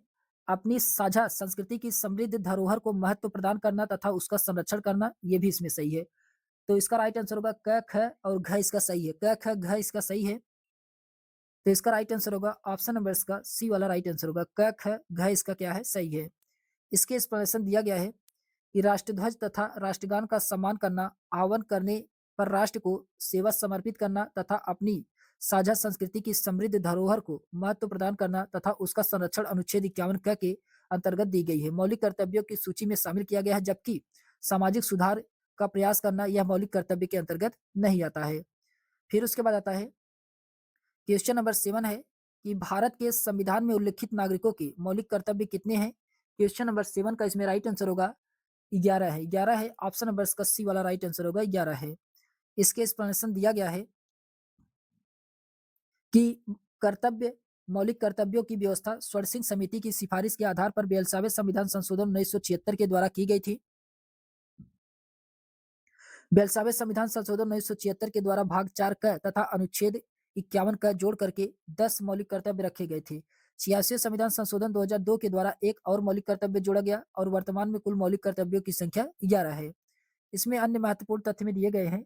अपनी साझा संस्कृति की समृद्ध धरोहर को महत्व प्रदान करना तथा उसका संरक्षण करना, ये भी इसमें सही है। तो इसका राइट आंसर होगा क, ख और घ इसका सही है। क, ख, घ इसका सही है। तो इसका राइट आंसर होगा ऑप्शन नंबर इसका सी वाला राइट आंसर होगा। क, ख, घ इसका क्या है? सही है। इसके एक्सप्लेनेशन दिया गया है कि राष्ट्रध्वज तथा राष्ट्रगान का सम्मान करना, आह्वान करने पर राष्ट्र को सेवा समर्पित करना तथा अपनी साझा संस्कृति की समृद्ध धरोहर को महत्व प्रदान करना तथा उसका संरक्षण अनुच्छेद 51 क के अंतर्गत दी गई है। मौलिक कर्तव्यों की सूची में शामिल किया गया है, जबकि सामाजिक सुधार का प्रयास करना यह मौलिक कर्तव्य के अंतर्गत नहीं आता है। फिर उसके बाद आता है क्वेश्चन नंबर 7 है कि भारत के संविधान में उल्लिखित नागरिकों के मौलिक कर्तव्य कितने हैं? क्वेश्चन नंबर 7 का इसमें राइट आंसर होगा 11 है। 11 है, ऑप्शन नंबर इसका सी वाला राइट आंसर होगा 11 है। इसके एक्सप्लेनेशन दिया गया है कि कर्तव्य मौलिक कर्तव्यों की व्यवस्था स्वर्ण सिंह समिति की सिफारिश के आधार पर 42वें संविधान संशोधन 1976 के द्वारा की गई थी। 42वें संविधान संशोधन 1976 के द्वारा भाग 4 क तथा अनुच्छेद 51 का जोड़ करके 10 मौलिक कर्तव्य रखे गए थे। 86वें संविधान संशोधन 2002 के द्वारा एक और मौलिक कर्तव्य जोड़ा गया और वर्तमान में कुल मौलिक कर्तव्यों की संख्या 11 है। इसमें अन्य महत्वपूर्ण तथ्य में दिए गए हैं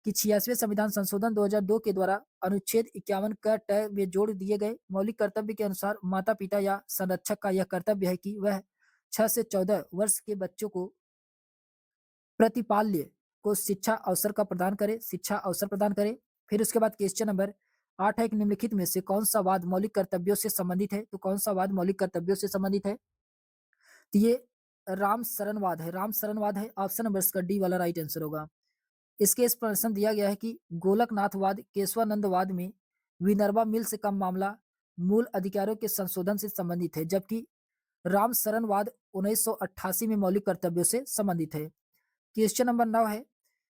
कि 86वें संविधान संशोधन 2002 के द्वारा अनुच्छेद 51 क ट में जोड़ दिए गए मौलिक कर्तव्य के अनुसार माता पिता या संरक्षक का यह कर्तव्य है कि वह 6 से 14 वर्ष के बच्चों को प्रतिपाल्य को शिक्षा अवसर प्रदान करे। फिर उसके बाद क्वेश्चन नंबर 8 है कि निम्नलिखित में से कौन सा वाद मौलिक कर्तव्यों से संबंधित है? तो कौन सा वाद मौलिक कर्तव्यों से संबंधित है? तो ये राम शरणवाद है। राम शरणवाद है, ऑप्शन नंबर इसका डी वाला राइट आंसर होगा। इसके एक्सप्लेनेशन दिया गया है कि गोलकनाथवाद केशवानंदवाद में विनर्वा मिल्स का मामला मूल अधिकारों के संशोधन से संबंधित है, जबकि राम शरणवाद 1988 में मौलिक कर्तव्यों से संबंधित है। क्वेश्चन नंबर 9 है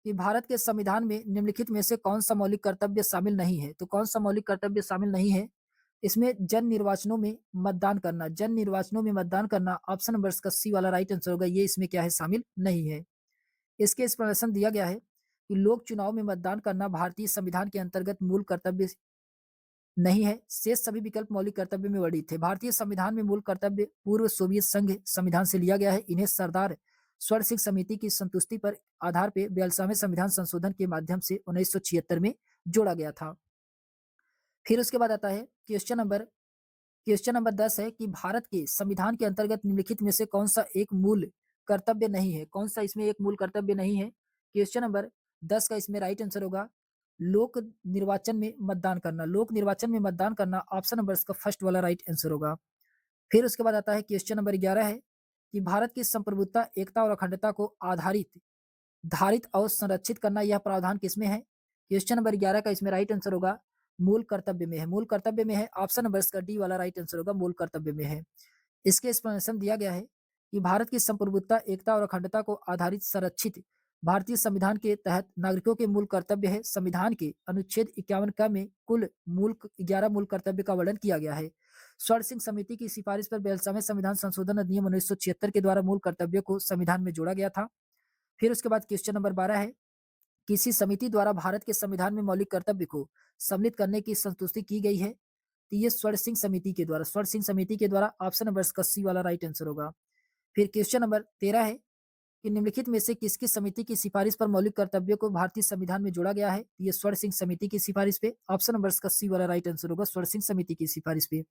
कि भारत के संविधान में निम्नलिखित में से कौन सा मौलिक कर्तव्य शामिल नहीं है? तो कौन सा मौलिक कर्तव्य शामिल नहीं है? इसमें जन निर्वाचनों में मतदान करना, जन निर्वाचनों में मतदान करना, ऑप्शन नंबर इसका सी वाला राइट आंसर होगा। ये इसमें क्या है? शामिल नहीं है। इसके एक्सप्लेनेशन दिया गया है कि लोक चुनाव में मतदान करना भारतीय संविधान के अंतर्गत मूल कर्तव्य नहीं है। शेष सभी विकल्प मौलिक कर्तव्य में वर्णित थे। भारतीय संविधान में मूल कर्तव्य पूर्व सोवियत संघ संविधान से लिया गया है। इन्हें सरदार स्वर्ण सिंह समिति की संतुष्टि पर आधार पर 42वें संविधान संशोधन के माध्यम से 1976 में जोड़ा गया था। फिर उसके बाद आता है क्वेश्चन नंबर 10 है कि भारत के संविधान के अंतर्गत निम्नलिखित में से कौन सा एक मूल कर्तव्य नहीं है? कौन सा इसमें एक मूल कर्तव्य नहीं है? क्वेश्चन नंबर 10 का इसमें राइट आंसर होगा लोक निर्वाचन में मतदान करना। लोक निर्वाचन में मतदान करना, ऑप्शन नंबर इसका फर्स्ट वाला राइट आंसर होगा। फिर उसके बाद आता है क्वेश्चन नंबर 11 है कि भारत की संप्रभुता, एकता और अखंडता को धारित और संरक्षित करना यह प्रावधान किसमें है? क्वेश्चन नंबर 11 का इसमें राइट आंसर होगा मूल कर्तव्य में है। मूल कर्तव्य में है, ऑप्शन नंबर इसका डी वाला राइट आंसर होगा, मूल कर्तव्य में है। इसके एक्सप्लेनेशन दिया गया है कि भारत की संप्रभुता, एकता और अखंडता को आधारित संरक्षित भारतीय संविधान के तहत नागरिकों के मूल कर्तव्य है। संविधान के अनुच्छेद 51 का में कुल मूल 11 मूल कर्तव्य का वर्णन किया गया है। स्वर्ण सिंह समिति की सिफारिश पर 42वें संविधान संशोधन अधिनियम 1976 के द्वारा मूल कर्तव्यों को संविधान में जोड़ा गया था। फिर उसके बाद क्वेश्चन नंबर 12 है, किसी समिति द्वारा भारत के संविधान में मौलिक कर्तव्य को सम्मिलित करने की संतुष्टि की गई है? तो ये स्वर्ण सिंह समिति के द्वारा ऑप्शन नंबर इसका सी वाला राइट आंसर होगा। फिर क्वेश्चन नंबर 13 है कि निम्नलिखित में से किसकी समिति की सिफारिश पर मौलिक कर्तव्यों को भारतीय संविधान में जोड़ा गया है? ये स्वर्ण सिंह समिति की सिफारिश पे ऑप्शन नंबर इसका सी वाला राइट आंसर होगा, स्वर्ण सिंह समिति की सिफारिश पे।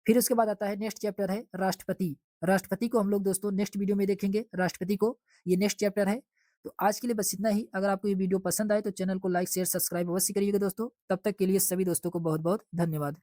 फिर उसके बाद आता है नेक्स्ट चैप्टर है राष्ट्रपति। राष्ट्रपति को हम लोग दोस्तों नेक्स्ट वीडियो में देखेंगे, राष्ट्रपति को, ये नेक्स्ट चैप्टर है। तो आज के लिए बस इतना ही। अगर आपको ये वीडियो पसंद आए तो चैनल को लाइक शेयर सब्सक्राइब अवश्य करिएगा दोस्तों। तब तक के लिए सभी दोस्तों को बहुत बहुत धन्यवाद।